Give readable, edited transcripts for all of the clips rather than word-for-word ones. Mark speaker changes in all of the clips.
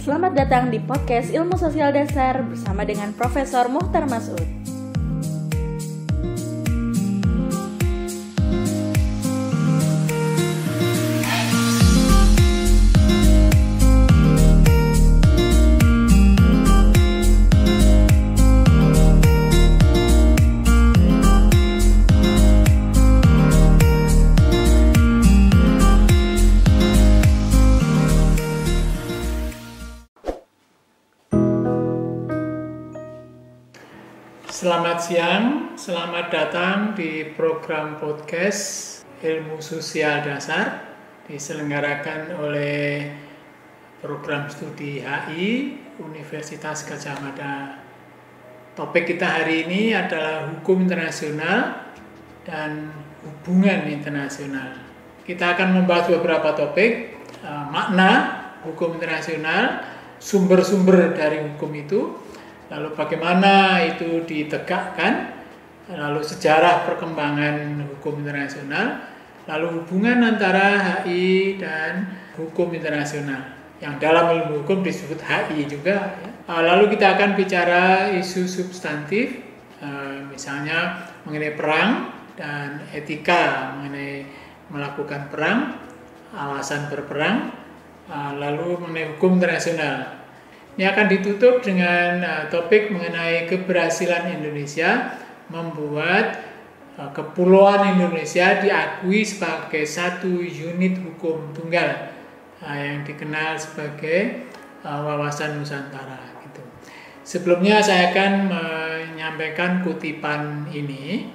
Speaker 1: Selamat datang di podcast Ilmu Sosial Dasar bersama dengan Profesor Muhtar Masud.
Speaker 2: Selamat siang, selamat datang di program podcast Ilmu Sosial Dasar diselenggarakan oleh program studi HI Universitas Gadjah Mada. Topik kita hari ini adalah hukum internasional dan hubungan internasional. Kita akan membahas beberapa topik, makna hukum internasional, sumber-sumber dari hukum itu, lalu bagaimana itu ditegakkan, lalu sejarah perkembangan hukum internasional, lalu hubungan antara HI dan hukum internasional, yang dalam ilmu hukum disebut HI juga. Lalu kita akan bicara isu substantif, misalnya mengenai perang dan etika mengenai melakukan perang, alasan berperang, lalu mengenai hukum internasional. Ini akan ditutup dengan topik mengenai keberhasilan Indonesia membuat Kepulauan Indonesia diakui sebagai satu unit hukum tunggal yang dikenal sebagai wawasan Nusantara. Gitu. Sebelumnya saya akan menyampaikan kutipan ini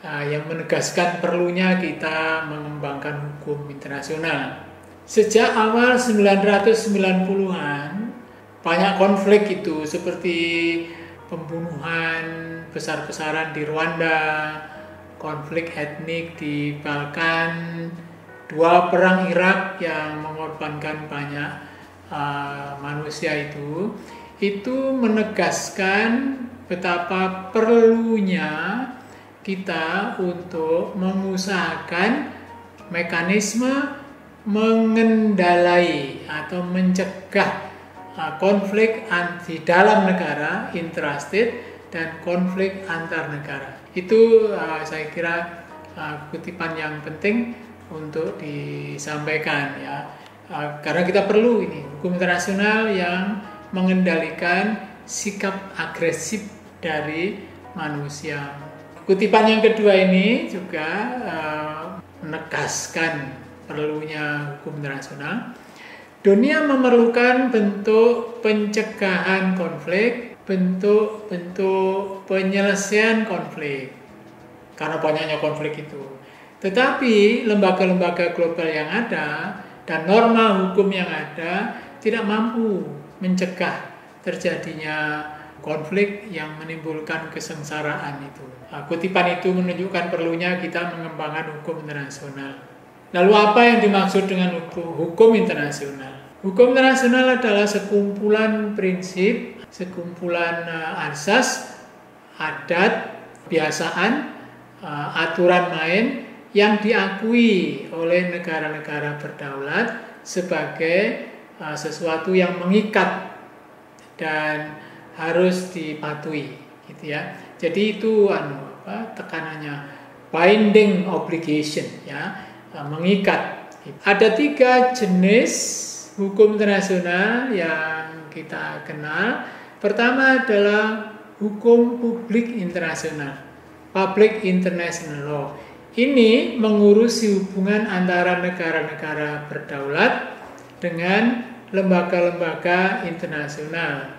Speaker 2: yang menegaskan perlunya kita mengembangkan hukum internasional. Sejak awal 1990-an, banyak konflik itu seperti pembunuhan besar-besaran di Rwanda, konflik etnik di Balkan, dua perang Irak yang mengorbankan banyak manusia itu menegaskan betapa perlunya kita untuk mengusahakan mekanisme mengendalai atau mencegah konflik di dalam negara, intrastate, dan konflik antar negara. Itu saya kira kutipan yang penting untuk disampaikan ya. Karena kita perlu ini hukum internasional yang mengendalikan sikap agresif dari manusia. Kutipan yang kedua ini juga menegaskan perlunya hukum internasional. Dunia memerlukan bentuk pencegahan konflik, bentuk penyelesaian konflik, karena banyaknya konflik itu. Tetapi lembaga-lembaga global yang ada dan norma hukum yang ada tidak mampu mencegah terjadinya konflik yang menimbulkan kesengsaraan itu. Kutipan itu menunjukkan perlunya kita mengembangkan hukum internasional. Lalu apa yang dimaksud dengan hukum internasional? Hukum internasional adalah sekumpulan prinsip, sekumpulan asas, adat, kebiasaan, aturan main yang diakui oleh negara-negara berdaulat sebagai sesuatu yang mengikat dan harus dipatuhi, gitu ya. Jadi itu tekanannya binding obligation, ya. Mengikat. Ada 3 jenis hukum internasional yang kita kenal. Pertama adalah hukum publik internasional, public international law. Ini mengurusi hubungan antara negara-negara berdaulat dengan lembaga-lembaga internasional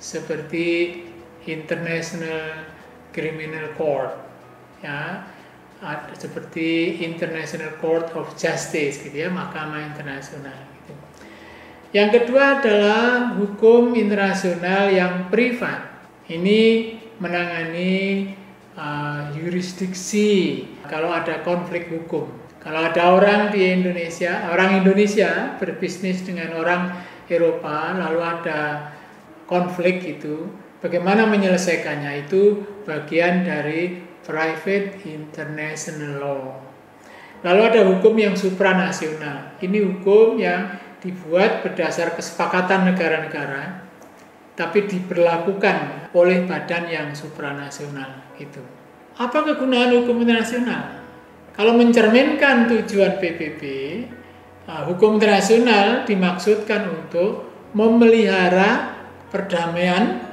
Speaker 2: seperti International Criminal Court, ya. Seperti International Court of Justice, gitu ya, Mahkamah Internasional. Gitu. Yang kedua adalah hukum internasional yang privat. Ini menangani yurisdiksi kalau ada konflik hukum. Kalau ada orang di Indonesia, orang Indonesia berbisnis dengan orang Eropa, lalu ada konflik itu, bagaimana menyelesaikannya? Itu bagian dari private international law. Lalu ada hukum yang supranasional. Ini hukum yang dibuat berdasar kesepakatan negara-negara, tapi diberlakukan oleh badan yang supranasional gitu. Apa kegunaan hukum internasional? Kalau mencerminkan tujuan PBB, hukum internasional dimaksudkan untuk memelihara perdamaian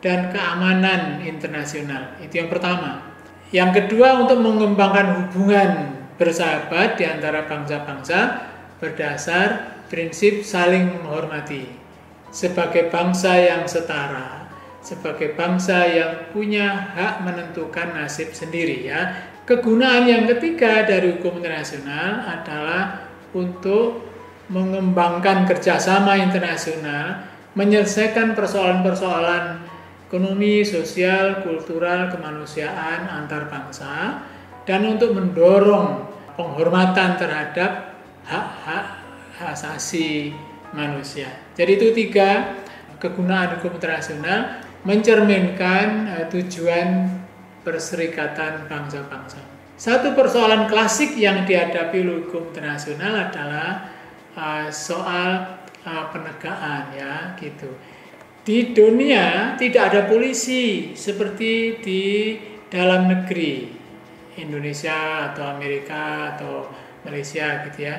Speaker 2: dan keamanan internasional. Itu yang pertama. Yang kedua, untuk mengembangkan hubungan bersahabat di antara bangsa-bangsa berdasar prinsip saling menghormati. Sebagai bangsa yang setara, sebagai bangsa yang punya hak menentukan nasib sendiri ya. Kegunaan yang ketiga dari hukum internasional adalah untuk mengembangkan kerjasama internasional, menyelesaikan persoalan-persoalan ekonomi, sosial, kultural, kemanusiaan antar bangsa, dan untuk mendorong penghormatan terhadap hak-hak asasi manusia. Jadi itu 3 kegunaan hukum internasional, mencerminkan tujuan perserikatan bangsa-bangsa. Satu persoalan klasik yang dihadapi oleh hukum internasional adalah soal penegakan ya gitu. Di dunia tidak ada polisi seperti di dalam negeri Indonesia atau Amerika atau Malaysia gitu ya.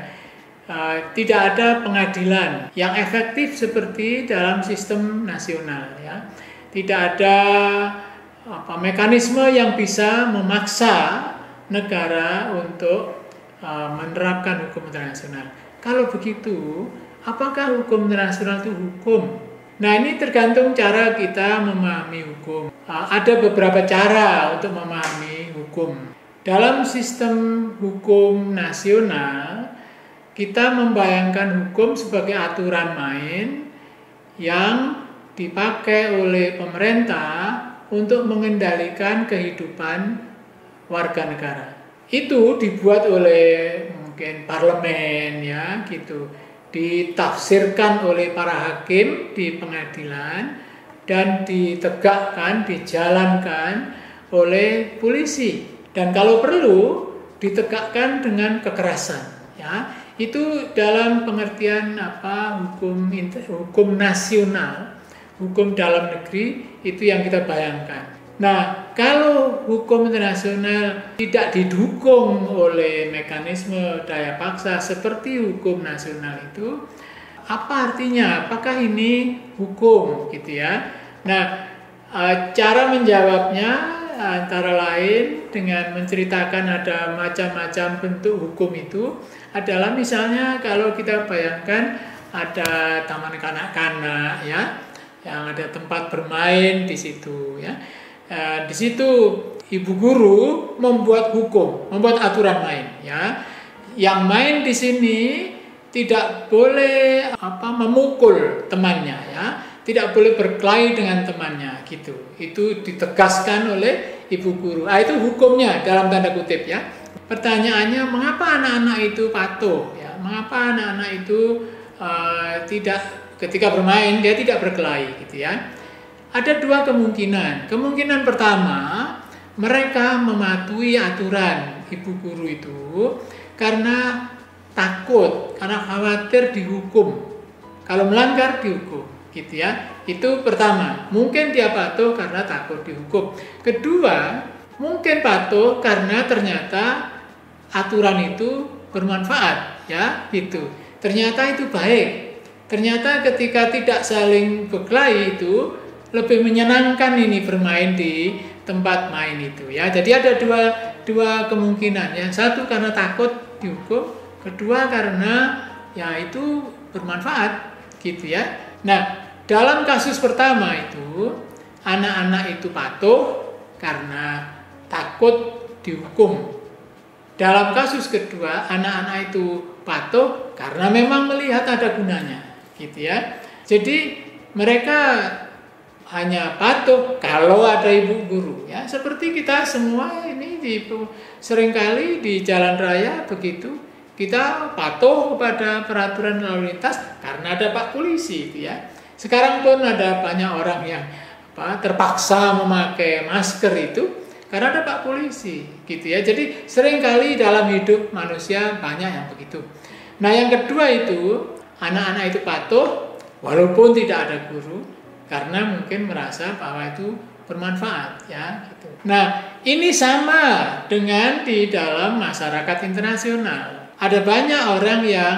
Speaker 2: Tidak ada pengadilan yang efektif seperti dalam sistem nasional ya. Tidak ada mekanisme yang bisa memaksa negara untuk menerapkan hukum internasional. Kalau begitu, apakah hukum internasional itu hukum? Nah, ini tergantung cara kita memahami hukum. Ada beberapa cara untuk memahami hukum. Dalam sistem hukum nasional, kita membayangkan hukum sebagai aturan main yang dipakai oleh pemerintah untuk mengendalikan kehidupan warga negara. Itu dibuat oleh mungkin parlemen ya gitu. Ditafsirkan oleh para hakim di pengadilan dan ditegakkan, dijalankan oleh polisi, dan kalau perlu ditegakkan dengan kekerasan ya. Itu dalam pengertian hukum nasional, hukum dalam negeri, itu yang kita bayangkan. Nah, kalau hukum internasional tidak didukung oleh mekanisme daya paksa seperti hukum nasional itu, apa artinya? Apakah ini hukum gitu ya? Nah, cara menjawabnya antara lain dengan menceritakan ada macam-macam bentuk hukum itu adalah misalnya kalau kita bayangkan ada taman kanak-kanak ya, yang ada tempat bermain di situ ya. Di situ ibu guru membuat hukum, membuat aturan main ya. Yang main di sini tidak boleh memukul temannya ya, tidak boleh berkelahi dengan temannya gitu. Itu ditegaskan oleh ibu guru. Itu hukumnya dalam tanda kutip ya. Pertanyaannya, mengapa anak-anak itu patuh ya? Mengapa anak-anak itu tidak ketika bermain dia tidak berkelahi gitu ya? Ada 2 kemungkinan. Kemungkinan pertama, mereka mematuhi aturan ibu guru itu karena takut, karena khawatir dihukum. Kalau melanggar dihukum, gitu ya. Itu pertama. Mungkin dia patuh karena takut dihukum. Kedua, mungkin patuh karena ternyata aturan itu bermanfaat, ya, gitu. Ternyata itu baik. Ternyata ketika tidak saling berkelahi itu lebih menyenangkan ini bermain di tempat main itu ya. Jadi ada dua kemungkinan. Yang satu karena takut dihukum, kedua karena ya itu bermanfaat gitu ya. Nah, dalam kasus pertama itu anak-anak itu patuh karena takut dihukum. Dalam kasus kedua anak-anak itu patuh karena memang melihat ada gunanya gitu ya. Jadi mereka hanya patuh kalau ada ibu guru ya, seperti kita semua ini seringkali di jalan raya begitu kita patuh kepada peraturan lalu lintas karena ada pak polisi itu ya. Sekarang pun ada banyak orang yang terpaksa memakai masker itu karena ada pak polisi gitu ya. Jadi seringkali dalam hidup manusia banyak yang begitu. Nah, yang kedua itu anak-anak itu patuh walaupun tidak ada guru, karena mungkin merasa bahwa itu bermanfaat, ya gitu. Nah, ini sama dengan di dalam masyarakat internasional. Ada banyak orang yang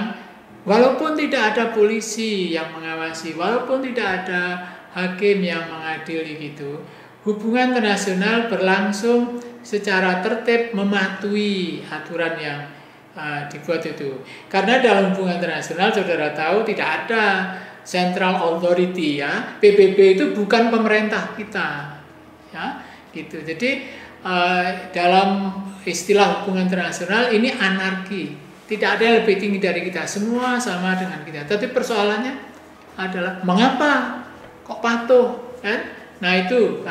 Speaker 2: walaupun tidak ada polisi yang mengawasi, walaupun tidak ada hakim yang mengadili gitu, hubungan internasional berlangsung secara tertib, mematuhi aturan yang dibuat itu. Karena dalam hubungan internasional, saudara tahu, tidak ada central authority, ya. PBB itu bukan pemerintah kita, ya gitu. Jadi dalam istilah hubungan internasional ini anarki, tidak ada yang lebih tinggi dari kita, semua sama dengan kita. Tapi persoalannya adalah mengapa kok patuh, kan? Nah itu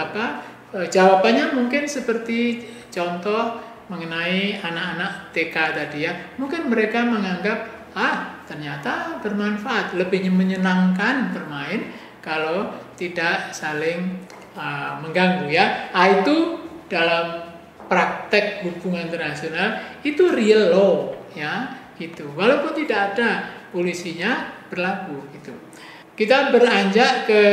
Speaker 2: jawabannya mungkin seperti contoh mengenai anak-anak TK tadi, ya. Mungkin mereka menganggap ternyata bermanfaat, lebih menyenangkan bermain kalau tidak saling mengganggu, ya. Itu dalam praktek hubungan internasional itu real law, ya gitu. Walaupun tidak ada polisinya berlaku gitu. Kita beranjak ke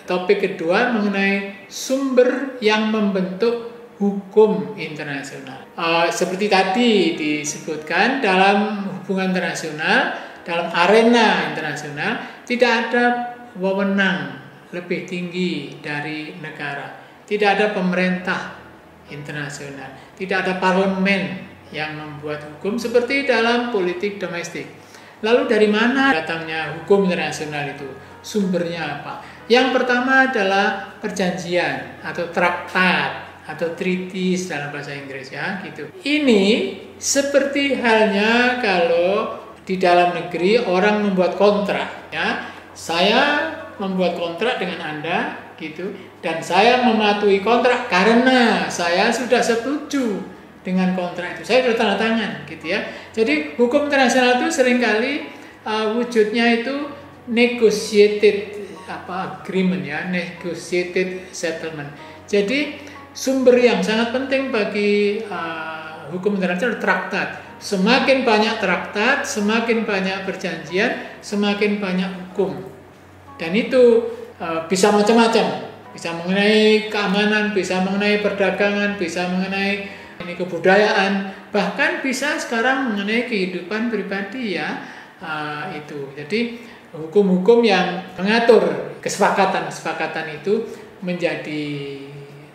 Speaker 2: topik kedua mengenai sumber yang membentuk hukum internasional. Seperti tadi disebutkan, dalam hubungan internasional, dalam arena internasional tidak ada wewenang lebih tinggi dari negara. Tidak ada pemerintah internasional, tidak ada parlemen yang membuat hukum seperti dalam politik domestik. Lalu dari mana datangnya hukum internasional itu? Sumbernya apa? Yang pertama adalah perjanjian atau traktat atau treaties dalam bahasa Inggris, ya gitu. Ini seperti halnya kalau di dalam negeri orang membuat kontrak, ya. Saya membuat kontrak dengan Anda gitu, dan saya mematuhi kontrak karena saya sudah setuju dengan kontrak itu. Saya sudah tanda tangan gitu, ya. Jadi hukum internasional itu seringkali wujudnya itu negotiated agreement, ya, negotiated settlement. Jadi sumber yang sangat penting bagi hukum internasional traktat. Semakin banyak traktat, semakin banyak perjanjian, semakin banyak hukum. Dan itu bisa macam-macam. Bisa mengenai keamanan, bisa mengenai perdagangan, bisa mengenai kebudayaan, bahkan bisa sekarang mengenai kehidupan pribadi, ya. Itu. Jadi hukum-hukum yang mengatur kesepakatan itu menjadi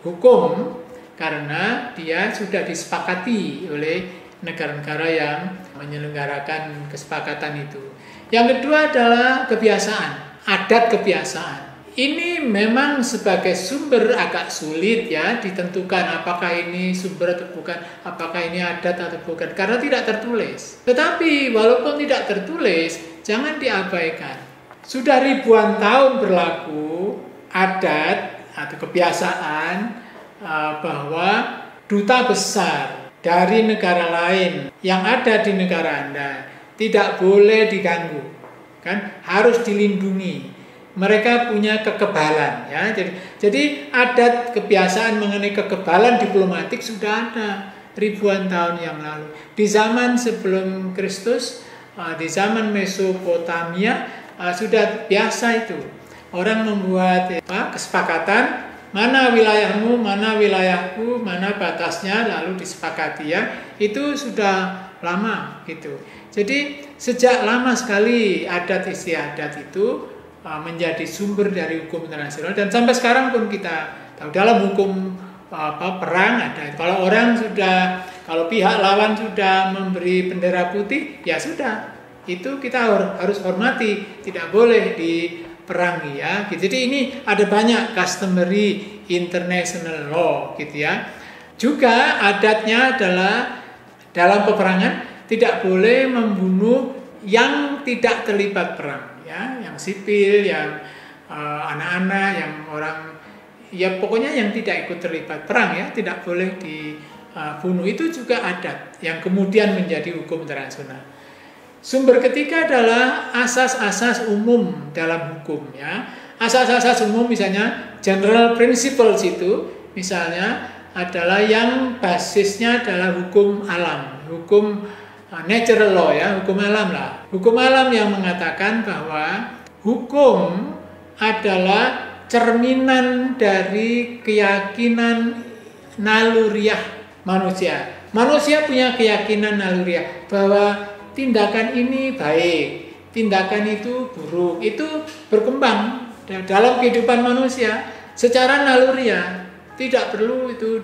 Speaker 2: hukum karena dia sudah disepakati oleh negara-negara yang menyelenggarakan kesepakatan itu. Yang kedua adalah kebiasaan, adat kebiasaan. Ini memang sebagai sumber agak sulit, ya, ditentukan apakah ini sumber atau bukan, apakah ini adat atau bukan, karena tidak tertulis. Tetapi walaupun tidak tertulis, jangan diabaikan. Sudah ribuan tahun berlaku adat atau kebiasaan bahwa duta besar dari negara lain yang ada di negara Anda tidak boleh diganggu, kan? Harus dilindungi. Mereka punya kekebalan, ya. Jadi adat kebiasaan mengenai kekebalan diplomatik sudah ada ribuan tahun yang lalu. Di zaman sebelum Kristus, di zaman Mesopotamia sudah biasa itu. Orang membuat kesepakatan, mana wilayahmu, mana wilayahku, mana batasnya, lalu disepakati, ya. Itu sudah lama gitu. Jadi sejak lama sekali adat istiadat itu menjadi sumber dari hukum internasional, dan sampai sekarang pun kita tahu dalam hukum perang ada. Kalau pihak lawan sudah memberi bendera putih, ya sudah, itu kita harus hormati, tidak boleh diperangi, ya. Jadi ini ada banyak customary international law gitu, ya. Juga adatnya adalah dalam peperangan tidak boleh membunuh yang tidak terlibat perang, ya, yang sipil, yang anak-anak, yang orang, ya pokoknya yang tidak ikut terlibat perang, ya, tidak boleh dibunuh. Itu juga adat yang kemudian menjadi hukum internasional. Sumber ketiga adalah asas-asas umum dalam hukum, ya. Asas-asas umum misalnya general principles itu misalnya adalah yang basisnya adalah hukum alam, hukum natural law ya, hukum alam lah. Hukum alam yang mengatakan bahwa hukum adalah cerminan dari keyakinan naluriah manusia. Manusia punya keyakinan naluriah bahwa tindakan ini baik, tindakan itu buruk. Itu berkembang dalam kehidupan manusia secara naluriah. Tidak perlu itu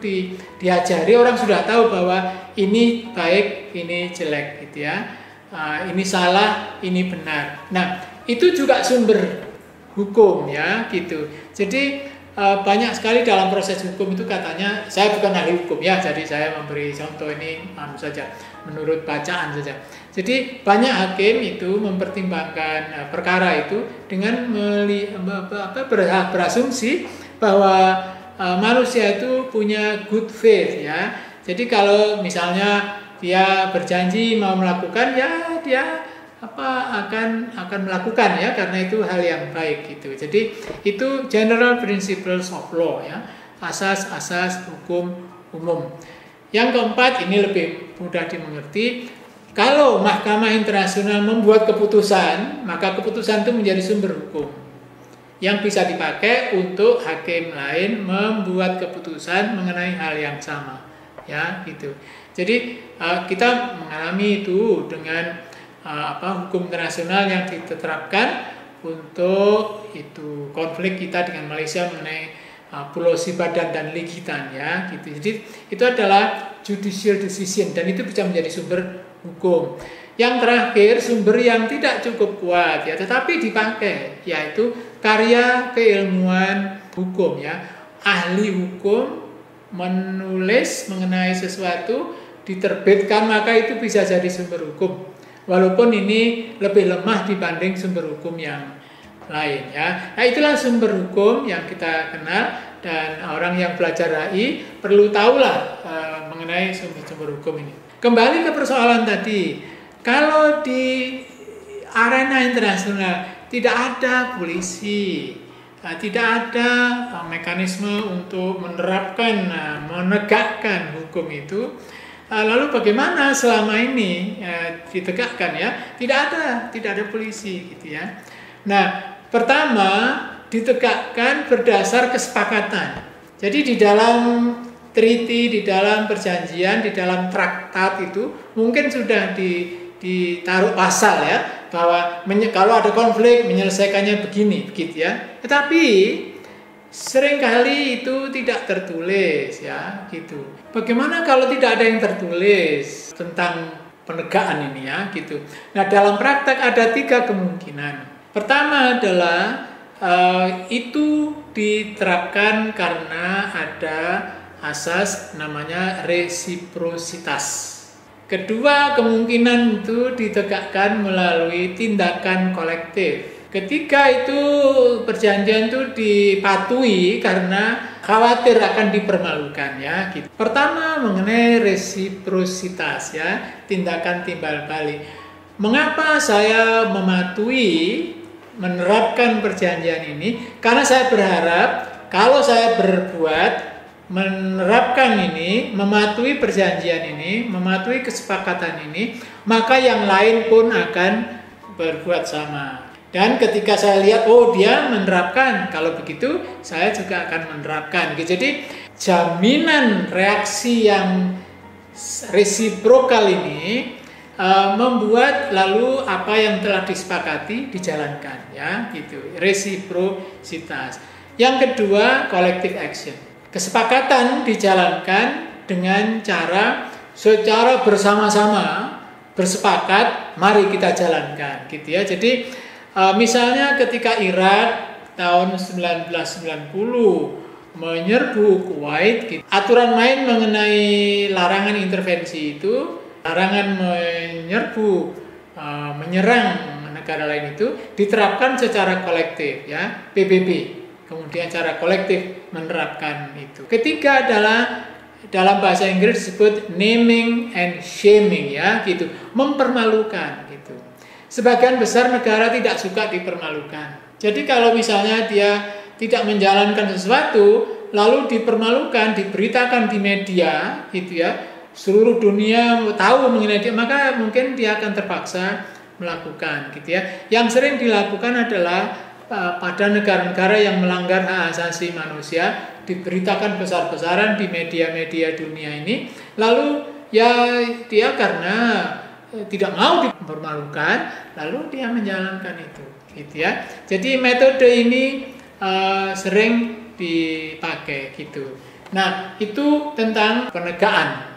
Speaker 2: diajari, orang sudah tahu bahwa ini baik, ini jelek gitu ya. Ini salah, ini benar. Nah, itu juga sumber hukum ya gitu. Jadi banyak sekali dalam proses hukum itu katanya, saya bukan ahli hukum ya, jadi saya memberi contoh ini saja menurut bacaan saja. Jadi banyak hakim itu mempertimbangkan perkara itu dengan berasumsi bahwa manusia itu punya good faith ya. Jadi kalau misalnya dia berjanji mau melakukan ya dia akan melakukan ya, karena itu hal yang baik gitu. Jadi itu general principles of law ya, asas-asas hukum umum. Yang keempat, ini lebih mudah dimengerti. Kalau Mahkamah Internasional membuat keputusan, maka keputusan itu menjadi sumber hukum yang bisa dipakai untuk hakim lain membuat keputusan mengenai hal yang sama ya gitu. Jadi kita mengalami itu dengan hukum internasional yang diterapkan untuk itu konflik kita dengan Malaysia mengenai Pulau Sibadan dan Ligitan ya gitu. Jadi itu adalah judicial decision dan itu bisa menjadi sumber hukum. Yang terakhir, sumber yang tidak cukup kuat ya tetapi dipakai, yaitu karya keilmuan hukum ya. Ahli hukum menulis mengenai sesuatu, diterbitkan, maka itu bisa jadi sumber hukum. Walaupun ini lebih lemah dibanding sumber hukum yang lain ya. Nah, itulah sumber hukum yang kita kenal dan orang yang belajar HI perlu tahulah mengenai sumber-sumber hukum ini. Kembali ke persoalan tadi, kalau di arena internasional tidak ada polisi, tidak ada mekanisme untuk menerapkan, menegakkan hukum itu. Lalu bagaimana selama ini ditegakkan ya? Tidak ada polisi gitu ya. Nah, pertama ditegakkan berdasar kesepakatan. Jadi di dalam treaty, di dalam perjanjian, di dalam traktat itu mungkin sudah ditaruh pasal ya bahwa kalau ada konflik menyelesaikannya begini begitu ya. Tetapi seringkali itu tidak tertulis ya gitu. Bagaimana kalau tidak ada yang tertulis tentang penegakan ini ya gitu. Nah, dalam praktek ada 3 kemungkinan. Pertama adalah itu diterapkan karena ada asas namanya resiprositas. Kedua kemungkinan itu ditegakkan melalui tindakan kolektif. Ketiga itu perjanjian itu dipatuhi karena khawatir akan dipermalukan ya gitu. Pertama mengenai resiprositas ya, tindakan timbal balik. Mengapa saya mematuhi menerapkan perjanjian ini? Karena saya berharap kalau saya berbuat menerapkan ini, mematuhi perjanjian ini, mematuhi kesepakatan ini, maka yang lain pun akan berbuat sama. Dan ketika saya lihat, oh dia menerapkan, kalau begitu saya juga akan menerapkan. Jadi jaminan reaksi yang resiprokal ini membuat lalu apa yang telah disepakati dijalankan, ya gitu. Resiprositas. Yang kedua, collective action. Kesepakatan dijalankan dengan cara secara bersama-sama bersepakat, mari kita jalankan, gitu ya. Jadi misalnya ketika Irak tahun 1990 menyerbu Kuwait, gitu, aturan main mengenai larangan intervensi itu, larangan menyerang negara lain itu diterapkan secara kolektif, ya, PBB. Kemudian cara kolektif menerapkan itu. Ketiga adalah dalam bahasa Inggris disebut naming and shaming, ya, gitu, mempermalukan, gitu. Sebagian besar negara tidak suka dipermalukan. Jadi kalau misalnya dia tidak menjalankan sesuatu, lalu dipermalukan, diberitakan di media, gitu ya, seluruh dunia tahu mengenai dia, maka mungkin dia akan terpaksa melakukan gitu ya. Yang sering dilakukan adalah pada negara-negara yang melanggar hak asasi manusia diberitakan besar-besaran di media-media dunia ini, lalu ya dia karena tidak mau dipermalukan, lalu dia menjalankan itu gitu ya. Jadi metode ini sering dipakai gitu. Nah, itu tentang penegakan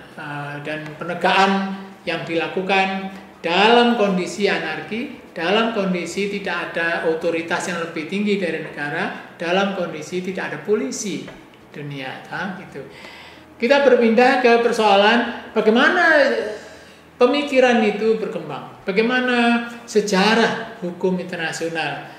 Speaker 2: dan penegakan yang dilakukan dalam kondisi anarki, dalam kondisi tidak ada otoritas yang lebih tinggi dari negara, dalam kondisi tidak ada polisi dunia, gitu. Kita berpindah ke persoalan bagaimana pemikiran itu berkembang, bagaimana sejarah hukum internasional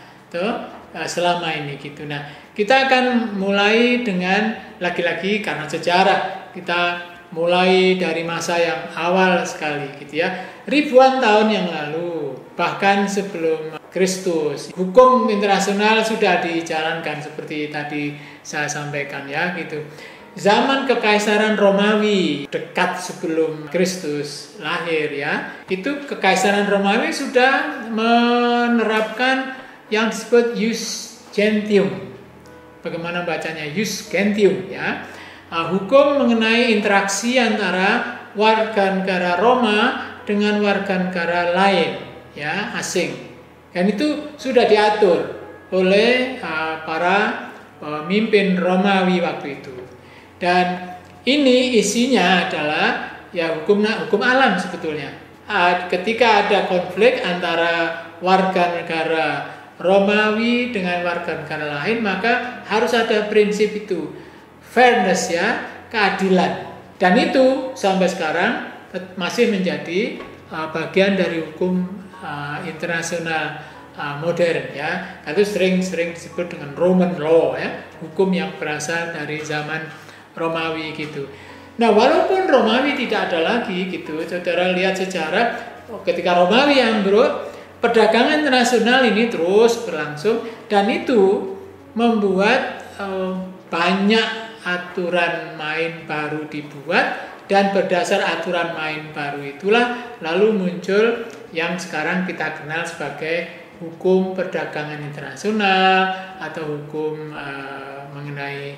Speaker 2: selama ini gitu. Nah, kita akan mulai dengan lagi-lagi karena sejarah, kita mulai dari masa yang awal sekali gitu ya. Ribuan tahun yang lalu, bahkan sebelum Kristus, hukum internasional sudah dijalankan seperti tadi saya sampaikan ya gitu. Zaman Kekaisaran Romawi dekat sebelum Kristus lahir ya, itu Kekaisaran Romawi sudah menerapkan yang disebut jus gentium. Bagaimana bacanya? Jus gentium ya. Hukum mengenai interaksi antara warga negara Roma dengan warga negara lain ya, asing. Dan itu sudah diatur oleh para pemimpin Romawi waktu itu. Dan ini isinya adalah ya hukum alam sebetulnya. Ketika ada konflik antara warga negara Romawi dengan warga negara lain, maka harus ada prinsip itu, fairness ya, keadilan. Dan itu sampai sekarang masih menjadi bagian dari hukum internasional modern ya. Itu sering disebut dengan Roman law ya, hukum yang berasal dari zaman Romawi gitu. Nah, walaupun Romawi tidak ada lagi gitu, saudara lihat sejarah ketika Romawi ambruk, perdagangan internasional ini terus berlangsung dan itu membuat banyak aturan main baru dibuat, dan berdasar aturan main baru itulah lalu muncul yang sekarang kita kenal sebagai hukum perdagangan internasional atau hukum mengenai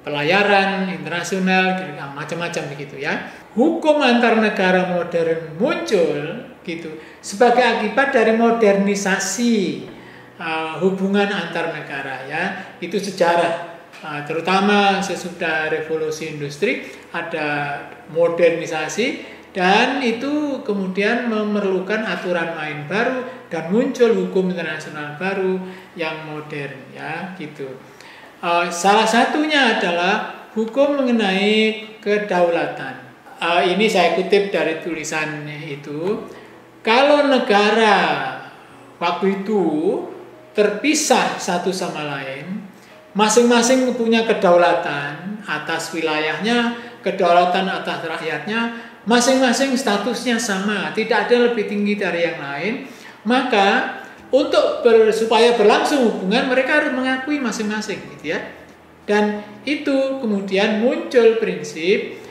Speaker 2: pelayaran internasional, macam-macam begitu ya. Hukum antar negara modern muncul gitu sebagai akibat dari modernisasi hubungan antar negara ya. Itu sejarah. Terutama sesudah revolusi industri ada modernisasi dan itu kemudian memerlukan aturan main baru dan muncul hukum internasional baru yang modern ya gitu. Salah satunya adalah hukum mengenai kedaulatan. Ini saya kutip dari tulisan itu. Kalau negara waktu itu terpisah satu sama lain, masing-masing punya kedaulatan atas wilayahnya, kedaulatan atas rakyatnya, masing-masing statusnya sama, tidak ada lebih tinggi dari yang lain, maka supaya berlangsung hubungan mereka harus mengakui masing-masing gitu ya. Dan itu kemudian muncul prinsip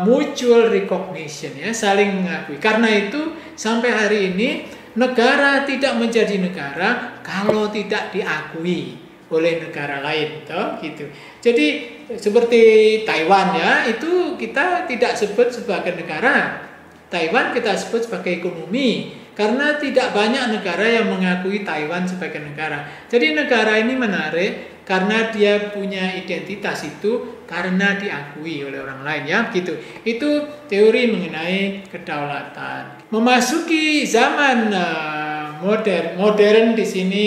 Speaker 2: mutual recognition ya, saling mengakui. Karena itu sampai hari ini negara tidak menjadi negara kalau tidak diakui oleh negara lain gitu. Jadi seperti Taiwan ya, itu kita tidak sebut sebagai negara. Taiwan kita sebut sebagai ekonomi. Karena tidak banyak negara yang mengakui Taiwan sebagai negara. Jadi negara ini menarik karena dia punya identitas itu karena diakui oleh orang lain ya gitu. Itu teori mengenai kedaulatan. Memasuki zaman modern di sini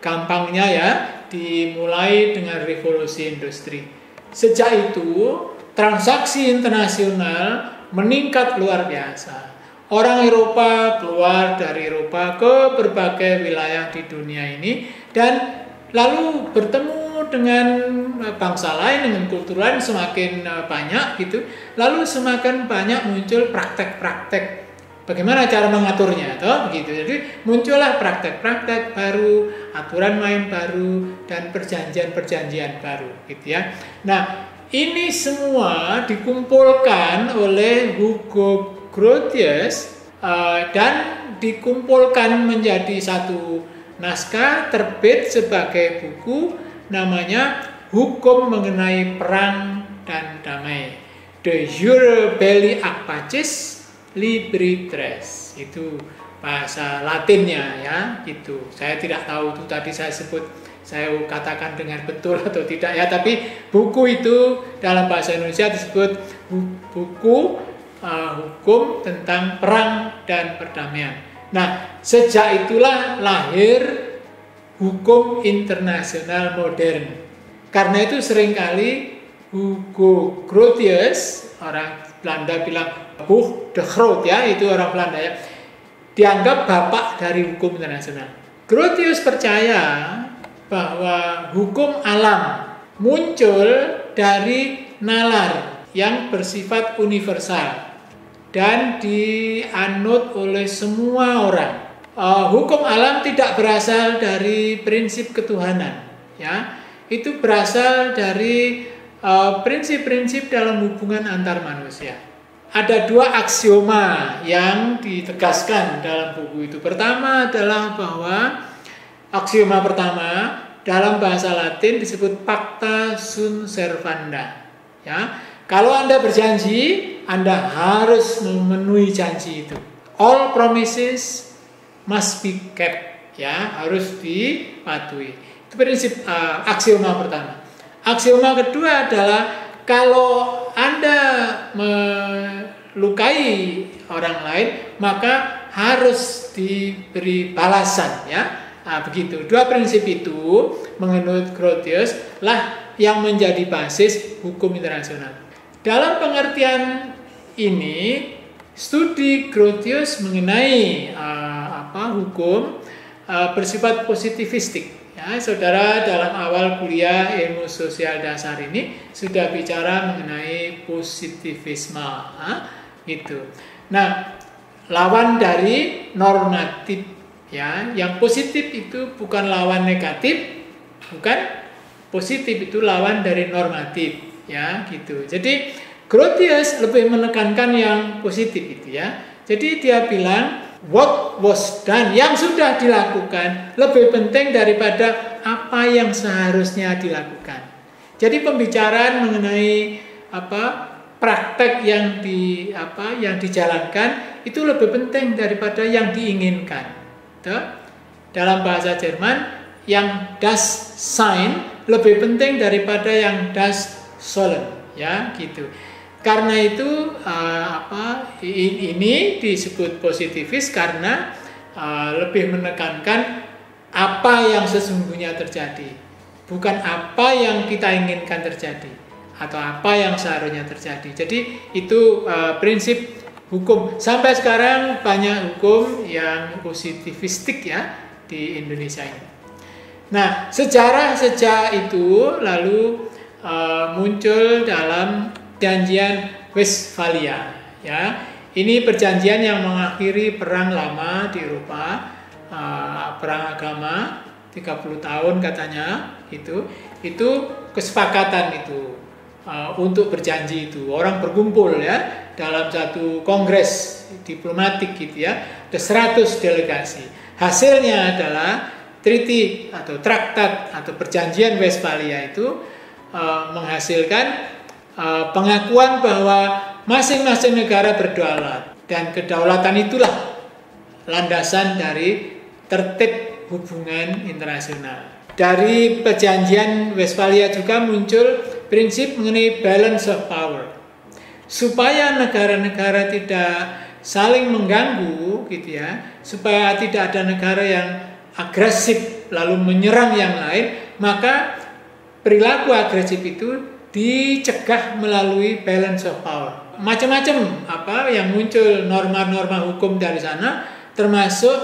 Speaker 2: gampangnya ya, dimulai dengan revolusi industri. Sejak itu transaksi internasional meningkat luar biasa. Orang Eropa keluar dari Eropa ke berbagai wilayah di dunia ini dan lalu bertemu dengan bangsa lain, dengan kultur lain semakin banyak gitu. Lalu semakin banyak muncul praktek-praktek bagaimana cara mengaturnya begitu. Jadi muncullah praktek-praktek baru, aturan main baru dan perjanjian-perjanjian baru gitu ya. Nah, ini semua dikumpulkan oleh Hugo Grotius dan dikumpulkan menjadi satu naskah terbit sebagai buku namanya Hukum Mengenai Perang dan Damai, De Jure Belli ac Pacis Libri Tres. Itu bahasa Latinnya ya, gitu. Saya tidak tahu itu tadi saya katakan dengan betul atau tidak ya, tapi buku itu dalam bahasa Indonesia disebut buku hukum tentang perang dan perdamaian. Nah, sejak itulah lahir hukum internasional modern. Karena itu seringkali Hugo Grotius, orang Belanda bilang Hugo de Groot ya, itu orang Belanda ya, dianggap bapak dari hukum internasional. Grotius percaya bahwa hukum alam muncul dari nalar yang bersifat universal dan dianut oleh semua orang. Hukum alam tidak berasal dari prinsip ketuhanan, ya. Itu berasal dari prinsip-prinsip dalam hubungan antar manusia. Ada dua aksioma yang ditegaskan dalam buku itu. Pertama adalah bahwa aksioma pertama dalam bahasa Latin disebut pacta sunt servanda. Ya, kalau Anda berjanji, Anda harus memenuhi janji itu. All promises must be kept. Ya, harus dipatuhi. Itu prinsip aksioma pertama. Aksioma kedua adalah kalau Anda melukai orang lain, maka harus diberi balasan, ya. Nah, begitu. Dua prinsip itu menurut Grotius lah yang menjadi basis hukum internasional. Dalam pengertian ini, studi Grotius mengenai hukum bersifat positivistik. Ya, saudara dalam awal kuliah ilmu sosial dasar ini sudah bicara mengenai positivisme, gitu. Nah, lawan dari normatif. Ya, yang positif itu bukan lawan negatif, bukan. Positif itu lawan dari normatif, ya, gitu. Jadi Grotius lebih menekankan yang positif itu, ya. Jadi dia bilang what was done, yang sudah dilakukan lebih penting daripada apa yang seharusnya dilakukan. Jadi pembicaraan mengenai praktek yang dijalankan itu lebih penting daripada yang diinginkan. Dalam bahasa Jerman, yang das sein lebih penting daripada yang das sollen, ya, gitu. Karena itu ini disebut positivis karena lebih menekankan apa yang sesungguhnya terjadi, bukan apa yang kita inginkan terjadi atau apa yang seharusnya terjadi. Jadi itu prinsip hukum. Sampai sekarang banyak hukum yang positivistik ya di Indonesia ini. Nah, sejarah sejak itu lalu muncul dalam Perjanjian Westphalia, ya. Ini perjanjian yang mengakhiri perang lama di Eropa, perang agama 30 tahun katanya itu kesepakatan itu untuk berjanji itu. Orang berkumpul ya dalam satu kongres diplomatik gitu ya, ada 100 delegasi. Hasilnya adalah treaty atau traktat atau perjanjian Westphalia itu menghasilkan pengakuan bahwa masing-masing negara berdaulat, dan kedaulatan itulah landasan dari tertib hubungan internasional. Dari perjanjian Westphalia juga muncul prinsip mengenai balance of power. Supaya negara-negara tidak saling mengganggu gitu ya, supaya tidak ada negara yang agresif lalu menyerang yang lain, maka perilaku agresif itu dicegah melalui balance of power. Macam-macam yang muncul norma-norma hukum dari sana, termasuk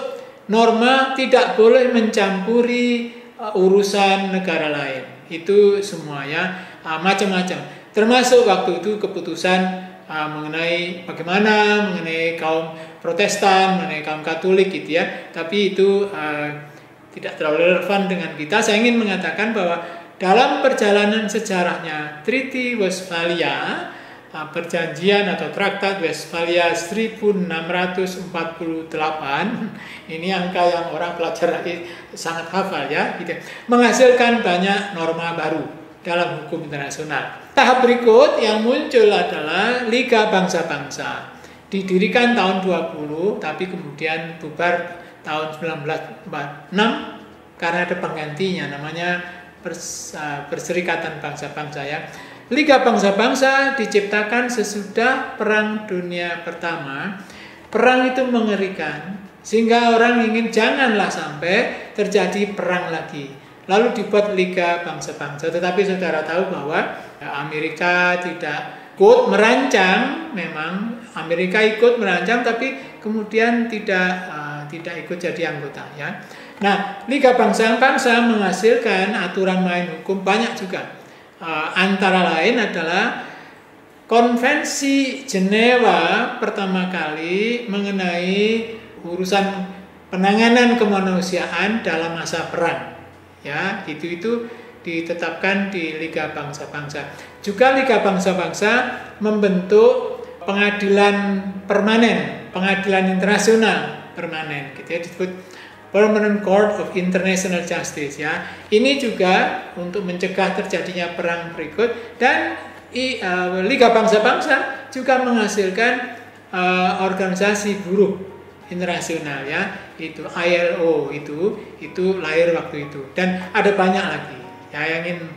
Speaker 2: norma tidak boleh mencampuri urusan negara lain. Itu semua ya, macam-macam. Termasuk waktu itu keputusan mengenai kaum Protestan, mengenai kaum Katolik gitu ya. Tapi itu tidak terlalu relevan dengan kita. Saya ingin mengatakan bahwa dalam perjalanan sejarahnya Treaty Westphalia, perjanjian atau Traktat Westphalia 1648, ini angka yang orang pelajar sangat hafal ya, gitu, menghasilkan banyak norma baru dalam hukum internasional. Tahap berikut yang muncul adalah Liga Bangsa-Bangsa. Didirikan tahun 20, tapi kemudian bubar tahun 1946 karena ada penggantinya, namanya Perserikatan Bangsa-Bangsa ya. Liga Bangsa-Bangsa diciptakan sesudah Perang Dunia Pertama. Perang itu mengerikan, sehingga orang ingin janganlah sampai terjadi perang lagi. Lalu dibuat Liga Bangsa-Bangsa. Tetapi saudara tahu bahwa Amerika tidak ikut merancang, memang Amerika ikut merancang, tapi kemudian tidak ikut jadi anggota ya. Nah, Liga Bangsa-Bangsa menghasilkan aturan main hukum banyak juga. Antara lain adalah Konvensi Jenewa pertama kali mengenai urusan penanganan kemanusiaan dalam masa perang. Ya, itu ditetapkan di Liga Bangsa-Bangsa. Juga Liga Bangsa-Bangsa membentuk pengadilan permanen, pengadilan internasional permanen, gitu ya, disebut Permanent Court of International Justice ya. Ini juga untuk mencegah terjadinya perang berikut, dan Liga Bangsa-Bangsa juga menghasilkan organisasi buruh internasional ya, itu ILO itu lahir waktu itu, dan ada banyak lagi ya yang ingin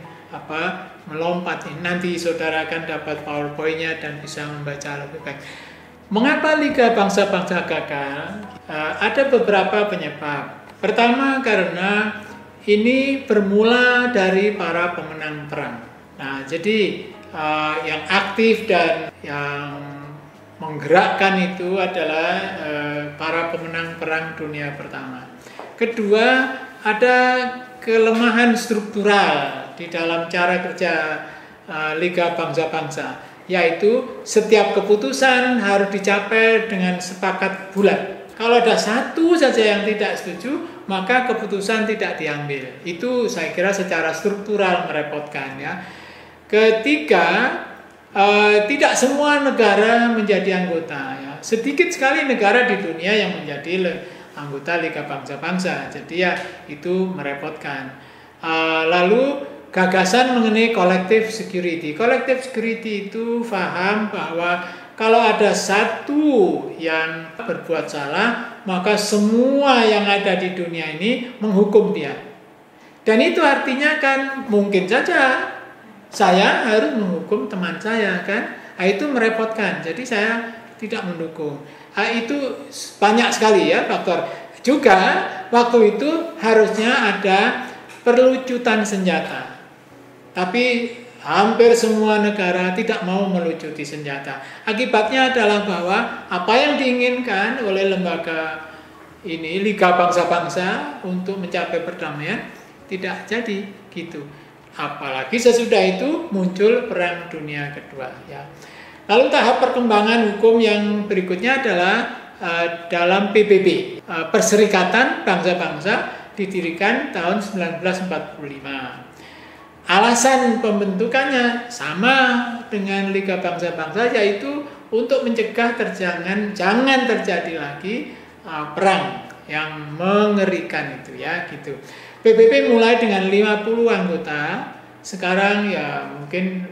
Speaker 2: melompat. Nanti saudara akan dapat PowerPoint-nya dan bisa membaca lebih baik. Mengapa Liga Bangsa-Bangsa gagal? Ada beberapa penyebab. Pertama, karena ini bermula dari para pemenang perang. Nah, jadi yang aktif dan yang menggerakkan itu adalah para pemenang perang dunia pertama. Kedua, ada kelemahan struktural di dalam cara kerja Liga Bangsa-Bangsa, yaitu setiap keputusan harus dicapai dengan sepakat bulat. Kalau ada satu saja yang tidak setuju, maka keputusan tidak diambil. Itu saya kira secara struktural merepotkan ya. Ketiga, tidak semua negara menjadi anggota ya. Sedikit sekali negara di dunia yang menjadi anggota Liga Bangsa-Bangsa. Jadi ya itu merepotkan. Lalu gagasan mengenai collective security. Collective security itu paham bahwa kalau ada satu yang berbuat salah, maka semua yang ada di dunia ini menghukum dia. Dan itu artinya kan mungkin saja saya harus menghukum teman saya kan. Itu merepotkan. Jadi saya tidak mendukung. Itu banyak sekali ya faktor. Juga waktu itu harusnya ada perlucutan senjata. Tapi hampir semua negara tidak mau melucuti senjata. Akibatnya adalah bahwa apa yang diinginkan oleh lembaga ini, Liga Bangsa-Bangsa, untuk mencapai perdamaian tidak jadi gitu. Apalagi sesudah itu muncul Perang Dunia Kedua ya. Lalu tahap perkembangan hukum yang berikutnya adalah dalam PBB, Perserikatan Bangsa-Bangsa, didirikan tahun 1945. Alasan pembentukannya sama dengan Liga Bangsa-Bangsa, yaitu untuk mencegah jangan terjadi lagi perang yang mengerikan itu ya gitu. PBB mulai dengan 50 anggota, sekarang ya mungkin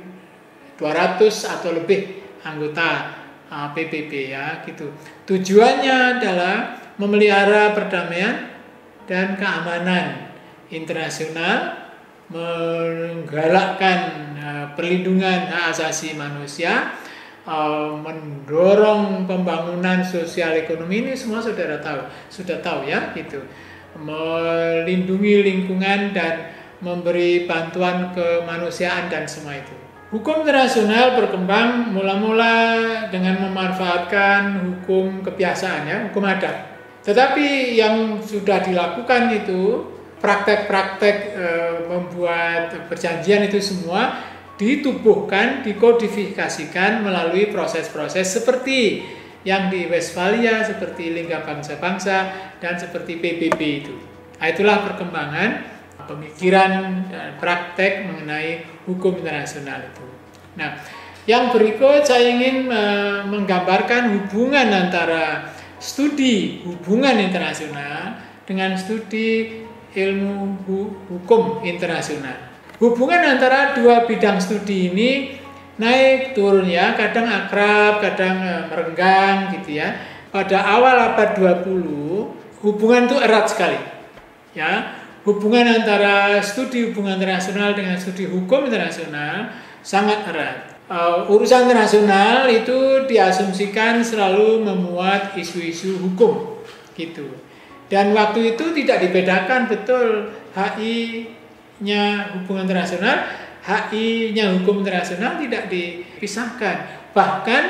Speaker 2: 200 atau lebih anggota PBB ya gitu. Tujuannya adalah memelihara perdamaian dan keamanan internasional, menggalakkan perlindungan hak asasi manusia, mendorong pembangunan sosial ekonomi. Ini semua saudara sudah tahu ya gitu. Melindungi lingkungan dan memberi bantuan kemanusiaan dan semua itu. Hukum internasional berkembang mula-mula dengan memanfaatkan hukum kebiasaan ya, hukum adat. Tetapi yang sudah dilakukan itu praktek-praktek membuat perjanjian itu semua ditubuhkan, dikodifikasikan melalui proses-proses seperti yang di Westphalia, seperti Liga Bangsa-Bangsa, dan seperti PBB itu. Nah, itulah perkembangan pemikiran dan praktek mengenai hukum internasional itu. Nah, yang berikut saya ingin menggambarkan hubungan antara studi hubungan internasional dengan studi ilmu hukum internasional. Hubungan antara dua bidang studi ini naik turun ya, kadang akrab, kadang merenggang gitu ya. Pada awal abad 20 hubungan itu erat sekali. Ya, hubungan antara studi hubungan internasional dengan studi hukum internasional sangat erat. Urusan internasional itu diasumsikan selalu memuat isu-isu hukum gitu. Dan waktu itu tidak dibedakan betul HI-nya hubungan internasional, HI-nya hukum internasional tidak dipisahkan. Bahkan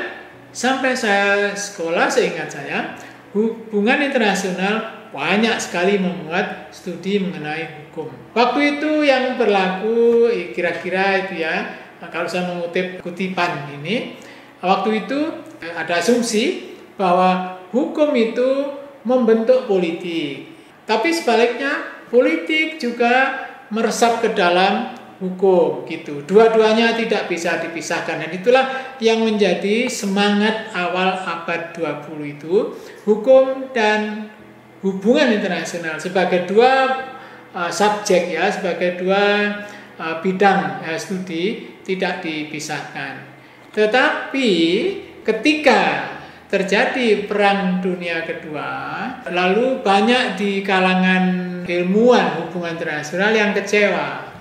Speaker 2: sampai saya sekolah, seingat saya, hubungan internasional banyak sekali memuat studi mengenai hukum. Waktu itu yang berlaku kira-kira itu ya, kalau saya mengutip kutipan ini, waktu itu ada asumsi bahwa hukum itu membentuk politik. Tapi sebaliknya, politik juga meresap ke dalam hukum gitu. Dua-duanya tidak bisa dipisahkan. Dan itulah yang menjadi semangat awal abad 20 itu, hukum dan hubungan internasional sebagai dua subjek ya, sebagai dua bidang studi tidak dipisahkan. Tetapi ketika terjadi Perang Dunia Kedua, lalu banyak di kalangan ilmuwan hubungan internasional yang kecewa,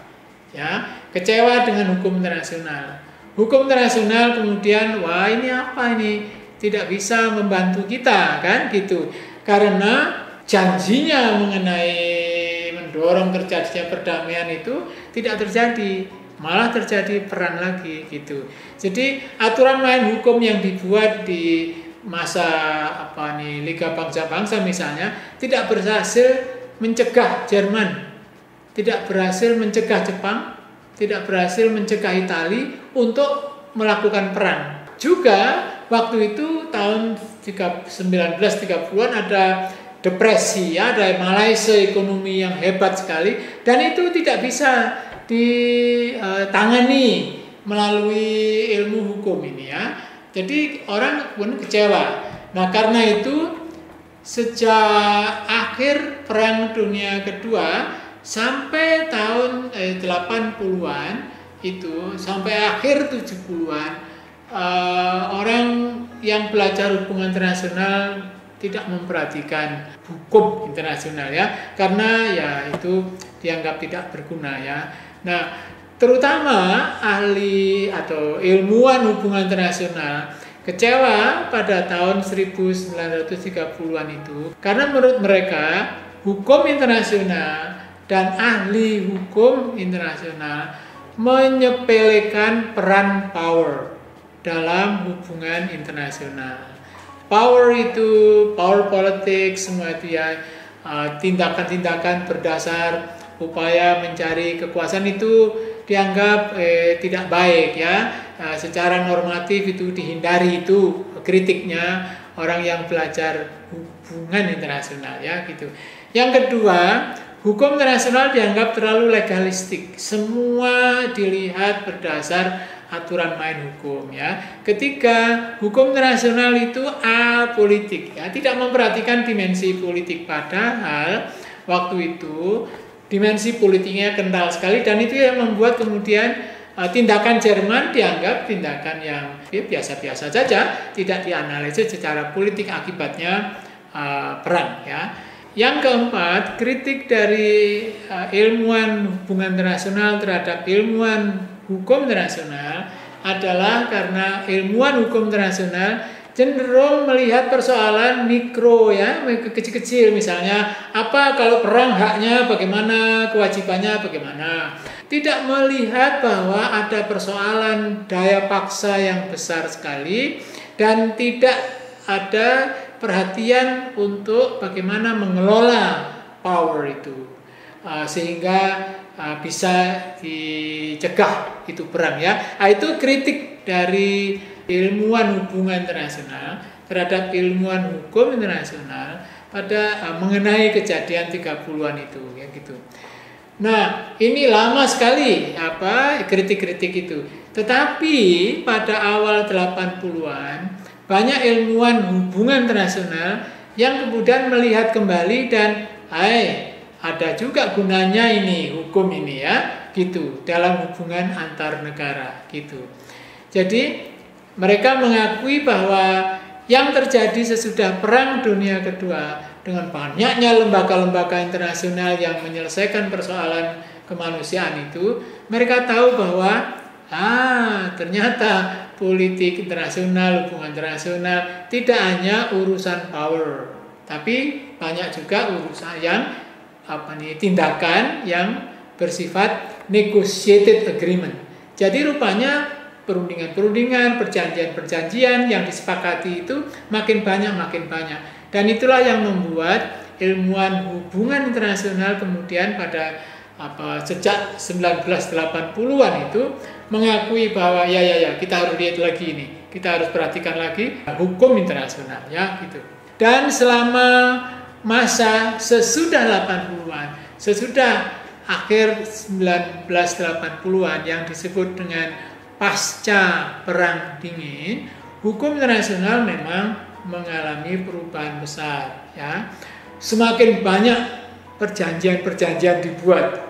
Speaker 2: ya, kecewa dengan hukum internasional. Hukum internasional kemudian, wah ini apa ini, tidak bisa membantu kita kan gitu, karena janjinya mengenai mendorong terjadinya perdamaian itu tidak terjadi, malah terjadi perang lagi gitu. Jadi aturan main hukum yang dibuat di masa Liga Bangsa-Bangsa misalnya tidak berhasil mencegah Jerman, tidak berhasil mencegah Jepang, tidak berhasil mencegah Italia untuk melakukan perang. Juga waktu itu tahun 1930-an ada depresi ya, ada Malaysia ekonomi yang hebat sekali, dan itu tidak bisa ditangani melalui ilmu hukum ini ya. Jadi orang pun kecewa. Nah, karena itu sejak akhir Perang Dunia Kedua sampai tahun 80-an itu, sampai akhir 70-an, orang yang belajar hubungan internasional tidak memperhatikan hukum internasional ya, karena ya itu dianggap tidak berguna ya. Nah, terutama ahli atau ilmuwan hubungan internasional kecewa pada tahun 1930-an itu, karena menurut mereka hukum internasional dan ahli hukum internasional menyepelekan peran power dalam hubungan internasional. Power itu, power politics, semua itu ya, tindakan-tindakan berdasar upaya mencari kekuasaan itu dianggap tidak baik ya. Secara normatif itu dihindari, itu kritiknya orang yang belajar hubungan internasional ya gitu. Yang kedua, hukum internasional dianggap terlalu legalistik. Semua dilihat berdasar aturan main hukum ya. Ketika hukum internasional itu apolitik ya, tidak memperhatikan dimensi politik, padahal waktu itu dimensi politiknya kental sekali, dan itu yang membuat kemudian tindakan Jerman dianggap tindakan yang biasa-biasa saja, tidak dianalisis secara politik akibatnya perang ya. Yang keempat, kritik dari ilmuwan hubungan internasional terhadap ilmuwan hukum internasional adalah karena ilmuwan hukum internasional cenderung melihat persoalan mikro ya, kecil-kecil, misalnya apa kalau perang haknya bagaimana, kewajibannya bagaimana. Tidak melihat bahwa ada persoalan daya paksa yang besar sekali, dan tidak ada perhatian untuk bagaimana mengelola power itu sehingga bisa dicegah itu perang ya. Itu kritik dari ilmuwan hubungan internasional terhadap ilmuwan hukum internasional pada mengenai kejadian 30-an itu ya gitu. Nah, ini lama sekali kritik-kritik itu. Tetapi pada awal 80-an banyak ilmuwan hubungan internasional yang kemudian melihat kembali dan ada juga gunanya ini hukum ini ya, gitu, dalam hubungan antar negara gitu. Jadi mereka mengakui bahwa yang terjadi sesudah Perang Dunia Kedua dengan banyaknya lembaga-lembaga internasional yang menyelesaikan persoalan kemanusiaan itu, mereka tahu bahwa ternyata politik internasional, hubungan internasional tidak hanya urusan power, tapi banyak juga urusan yang tindakan yang bersifat negotiated agreement. Jadi rupanya perundingan-perundingan, perjanjian-perjanjian yang disepakati itu makin banyak. Dan itulah yang membuat ilmuwan hubungan internasional kemudian pada sejak 1980-an itu mengakui bahwa ya kita harus lihat lagi ini, kita harus perhatikan lagi hukum internasional ya gitu. Dan selama masa sesudah 80-an, sesudah akhir 1980-an yang disebut dengan pasca Perang Dingin, hukum internasional memang mengalami perubahan besar ya. Semakin banyak perjanjian-perjanjian dibuat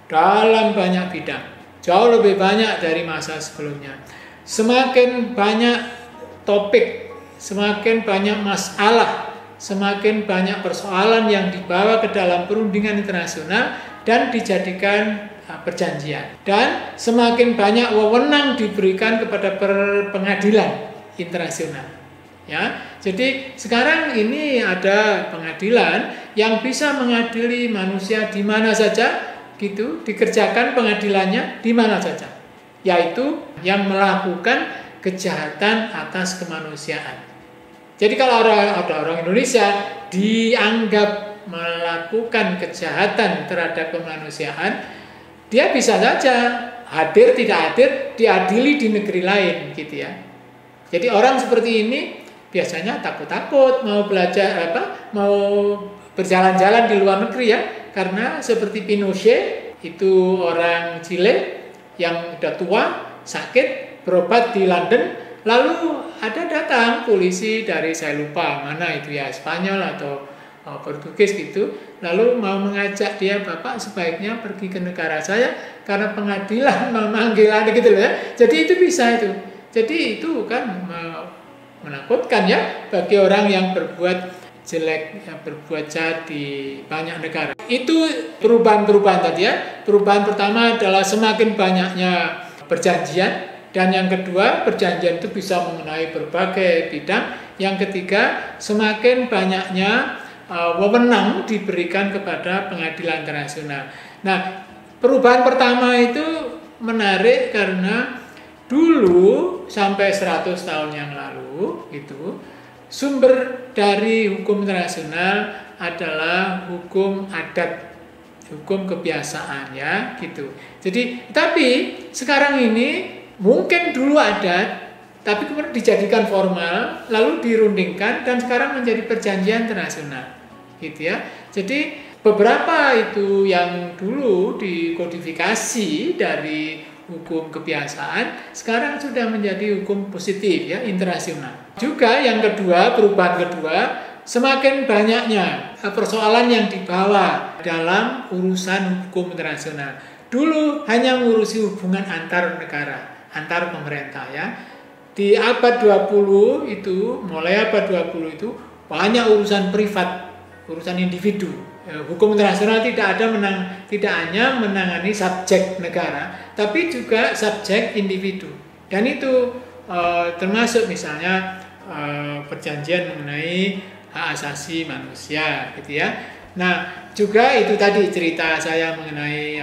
Speaker 2: dalam banyak bidang, jauh lebih banyak dari masa sebelumnya. Semakin banyak topik, semakin banyak masalah, semakin banyak persoalan yang dibawa ke dalam perundingan internasional dan dijadikan perjanjian. Dan semakin banyak wewenang diberikan kepada pengadilan internasional. Ya, jadi sekarang ini ada pengadilan yang bisa mengadili manusia di mana saja, gitu, dikerjakan pengadilannya di mana saja, yaitu yang melakukan kejahatan atas kemanusiaan. Jadi kalau ada orang Indonesia dianggap melakukan kejahatan terhadap kemanusiaan, dia bisa saja hadir tidak hadir diadili di negeri lain, gitu ya. Jadi orang seperti ini biasanya takut-takut mau belajar mau berjalan-jalan di luar negeri ya, karena seperti Pinochet itu orang Chile yang udah tua, sakit, berobat di London, lalu ada datang polisi dari saya lupa mana itu ya, Spanyol atau Portugis gitu, lalu mau mengajak dia, Bapak sebaiknya pergi ke negara saya karena pengadilan memanggil Anda gitu loh ya. Jadi itu bisa itu. Jadi itu kan menakutkan ya bagi orang yang berbuat jelek, yang berbuat jahat di banyak negara. Itu perubahan-perubahan tadi ya. Perubahan pertama adalah semakin banyaknya perjanjian, dan yang kedua perjanjian itu bisa mengenai berbagai bidang. Yang ketiga semakin banyaknya wewenang diberikan kepada pengadilan internasional. Nah, perubahan pertama itu menarik karena dulu sampai 100 tahun yang lalu itu sumber dari hukum internasional adalah hukum adat, hukum kebiasaan ya gitu. Jadi tapi sekarang ini mungkin dulu adat tapi kemudian dijadikan formal lalu dirundingkan dan sekarang menjadi perjanjian internasional gitu ya. Jadi beberapa itu yang dulu dikodifikasi dari hukum kebiasaan sekarang sudah menjadi hukum positif ya, internasional. Juga yang kedua, perubahan kedua, semakin banyaknya persoalan yang dibawa dalam urusan hukum internasional. Dulu hanya mengurusi hubungan antar negara, antar pemerintah ya. Di abad 20 itu, mulai abad 20 itu banyak urusan privat, urusan individu. Hukum internasional tidak hanya menangani subjek negara, tapi juga subjek individu. Dan itu termasuk misalnya perjanjian mengenai hak asasi manusia, gitu ya. Nah, juga itu tadi cerita saya mengenai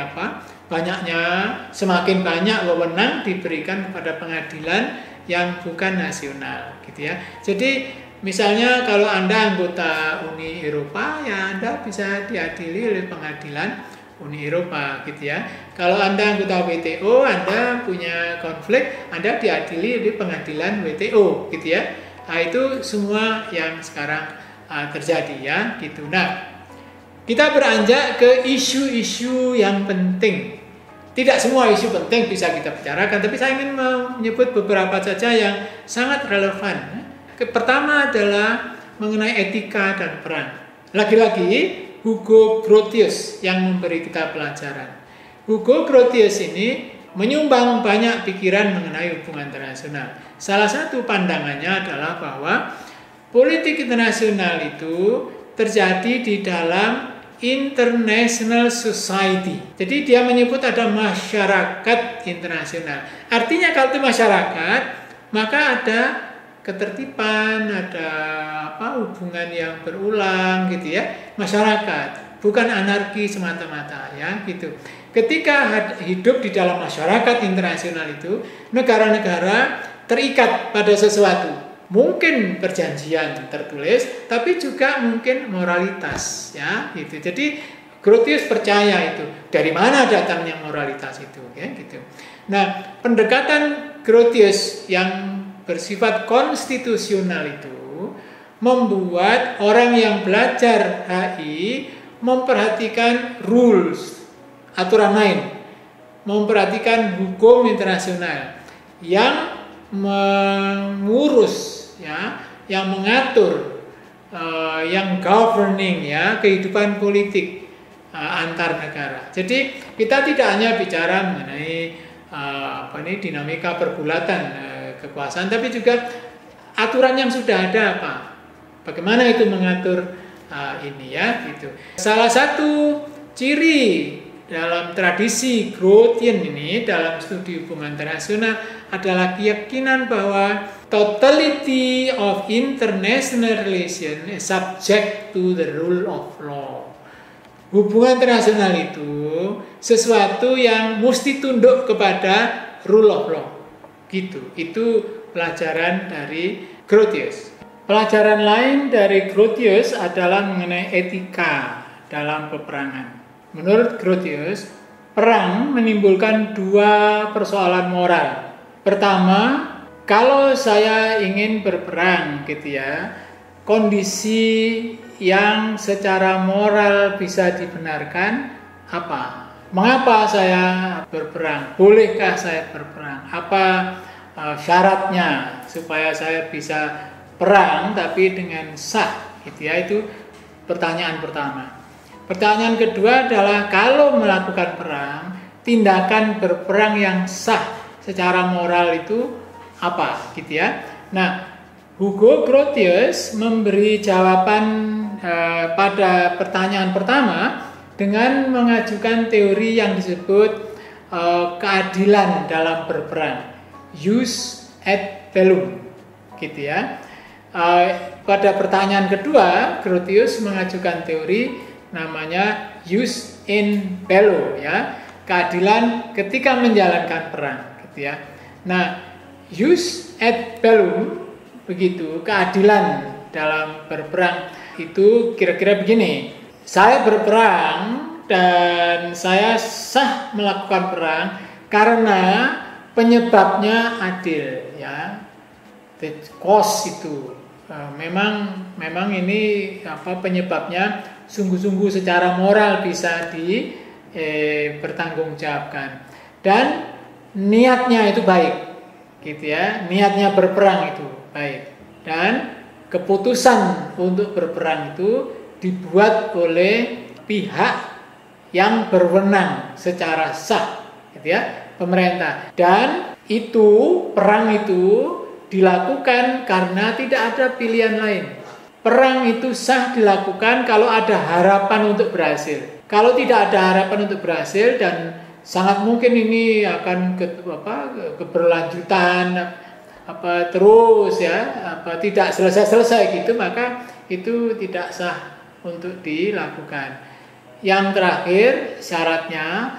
Speaker 2: semakin banyak wewenang diberikan kepada pengadilan yang bukan nasional, gitu ya. Jadi misalnya kalau Anda anggota Uni Eropa, ya Anda bisa diadili oleh pengadilan Uni Eropa gitu ya. Kalau Anda anggota WTO, Anda punya konflik, Anda diadili di pengadilan WTO gitu ya. Nah, itu semua yang sekarang terjadi ya gitu. Nah, kita beranjak ke isu-isu yang penting. Tidak semua isu penting bisa kita bicarakan, tapi saya ingin menyebut beberapa saja yang sangat relevan. Pertama adalah mengenai etika dan perang. Lagi-lagi Hugo Grotius yang memberi kita pelajaran. Hugo Grotius ini menyumbang banyak pikiran mengenai hubungan internasional. Salah satu pandangannya adalah bahwa politik internasional itu terjadi di dalam international society. Jadi dia menyebut ada masyarakat internasional. Artinya kalau itu masyarakat, maka ada ketertiban, ada hubungan yang berulang gitu ya. Masyarakat, bukan anarki semata-mata ya gitu. Ketika hidup di dalam masyarakat internasional itu, negara-negara terikat pada sesuatu. Mungkin perjanjian tertulis, tapi juga mungkin moralitas, ya, gitu. Jadi Grotius percaya itu. Dari mana datangnya moralitas itu, ya, gitu. Nah, pendekatan Grotius yang bersifat konstitusional itu membuat orang yang belajar HI memperhatikan rules, aturan main, memperhatikan hukum internasional yang mengurus ya, yang mengatur, yang governing ya kehidupan politik antar negara. Jadi kita tidak hanya bicara mengenai dinamika pergulatan kekuasaan, tapi juga aturan yang sudah ada apa, bagaimana itu mengatur ini ya gitu. Salah satu ciri dalam tradisi Grotian ini dalam studi hubungan internasional adalah keyakinan bahwa totality of international relation is subject to the rule of law. Hubungan internasional itu sesuatu yang mesti tunduk kepada rule of law. Gitu. Itu pelajaran dari Grotius. Pelajaran lain dari Grotius adalah mengenai etika dalam peperangan. Menurut Grotius, perang menimbulkan dua persoalan moral. Pertama, kalau saya ingin berperang gitu ya, kondisi yang secara moral bisa dibenarkan apa? Mengapa saya berperang? Bolehkah saya berperang? Apa syaratnya supaya saya bisa perang tapi dengan sah gitu ya? Itu pertanyaan pertama. Pertanyaan kedua adalah kalau melakukan perang, tindakan berperang yang sah secara moral itu apa gitu ya. Nah, Hugo Grotius memberi jawaban pada pertanyaan pertama dengan mengajukan teori yang disebut keadilan dalam berperang, jus et bellum gitu ya. Pada pertanyaan kedua, Grotius mengajukan teori namanya jus in bello ya, keadilan ketika menjalankan perang gitu ya. Nah, jus et bellum begitu, keadilan dalam berperang itu kira-kira begini. Saya berperang dan saya sah melakukan perang karena penyebabnya adil ya. The cause itu memang ini penyebabnya sungguh-sungguh secara moral bisa dipertanggungjawabkan dan niatnya itu baik gitu ya, niatnya berperang itu baik dan keputusan untuk berperang itu dibuat oleh pihak yang berwenang secara sah gitu ya, pemerintah, dan itu perang itu dilakukan karena tidak ada pilihan lain. Perang itu sah dilakukan kalau ada harapan untuk berhasil. Kalau tidak ada harapan untuk berhasil dan sangat mungkin ini akan keberlanjutan terus ya, tidak selesai-selesai gitu, maka itu tidak sah untuk dilakukan. Yang terakhir syaratnya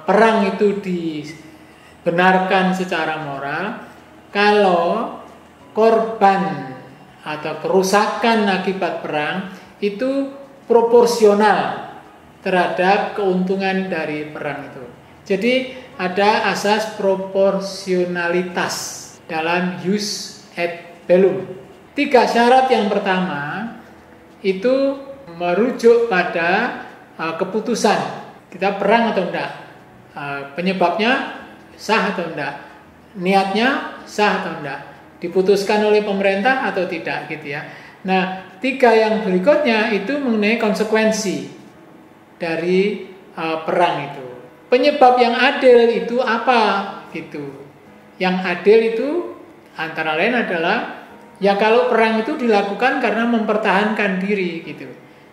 Speaker 2: perang itu dibenarkan secara moral kalau korban atau kerusakan akibat perang itu proporsional terhadap keuntungan dari perang itu. Jadi ada asas proporsionalitas dalam jus et bellum. 3 syarat yang pertama itu merujuk pada keputusan kita perang atau enggak, penyebabnya sah atau enggak, niatnya sah atau enggak, diputuskan oleh pemerintah atau tidak gitu ya. Nah, 3 yang berikutnya itu mengenai konsekuensi dari perang itu. Penyebab yang adil itu apa gitu. Yang adil itu antara lain adalah ya kalau perang itu dilakukan karena mempertahankan diri gitu.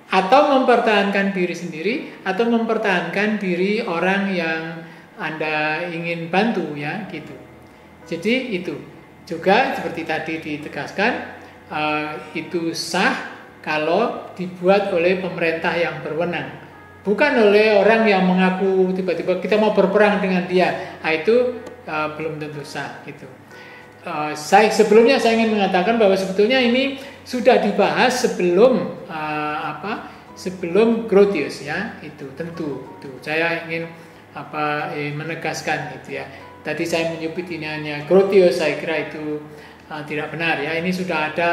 Speaker 2: Atau mempertahankan diri sendiri atau mempertahankan diri orang yang Anda ingin bantu ya gitu. Jadi itu juga seperti tadi ditegaskan itu sah kalau dibuat oleh pemerintah yang berwenang, bukan oleh orang yang mengaku tiba-tiba kita mau berperang dengan dia. Itu belum tentu sah gitu. Sebelumnya saya ingin mengatakan bahwa sebetulnya ini sudah dibahas sebelum sebelum Grotius ya, itu tentu itu saya ingin menegaskan gitu ya. Tadi saya menyebut ini hanya Grotius, saya kira itu tidak benar ya. Ini sudah ada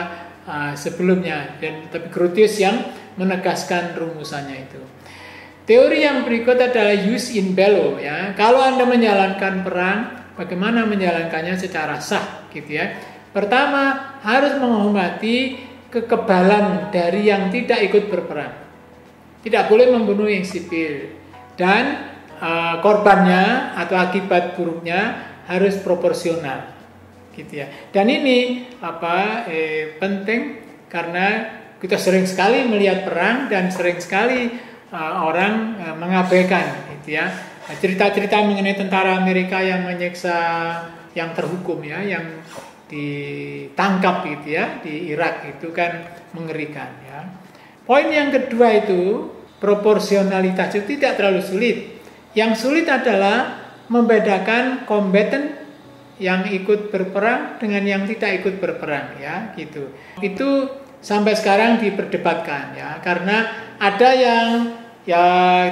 Speaker 2: sebelumnya, dan tapi Grotius yang menegaskan rumusannya itu. Teori yang berikut adalah jus in bello ya. Kalau Anda menjalankan perang, bagaimana menjalankannya secara sah gitu ya. Pertama, harus menghormati kekebalan dari yang tidak ikut berperang. Tidak boleh membunuh yang sipil, dan korbannya atau akibat buruknya harus proporsional gitu ya. Dan ini penting karena kita sering sekali melihat perang dan sering sekali orang mengabaikan gitu ya. Cerita-cerita mengenai tentara Amerika yang menyiksa yang terhukum ya, yang ditangkap gitu ya di Irak, itu kan mengerikan ya. Poin yang kedua itu proporsionalitas, itu tidak terlalu sulit. Yang sulit adalah membedakan kombatan yang ikut berperang dengan yang tidak ikut berperang ya gitu. Itu sampai sekarang diperdebatkan ya, karena ada yang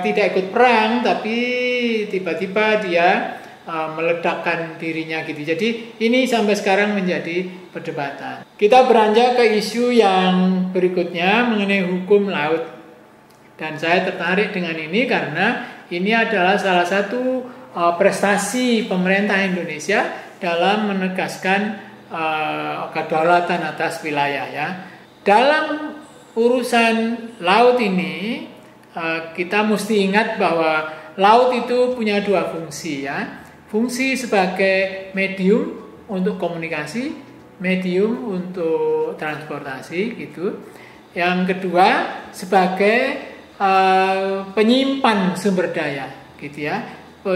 Speaker 2: tidak ikut perang tapi tiba-tiba dia meledakkan dirinya gitu. Jadi ini sampai sekarang menjadi perdebatan. Kita beranjak ke isu yang berikutnya mengenai hukum laut. Dan saya tertarik dengan ini karena ini adalah salah satu prestasi pemerintah Indonesia dalam menegaskan kedaulatan atas wilayah ya. Dalam urusan laut ini kita mesti ingat bahwa laut itu punya 2 fungsi ya. Fungsi sebagai medium untuk komunikasi, medium untuk transportasi gitu. Yang kedua sebagai penyimpan sumber daya gitu ya.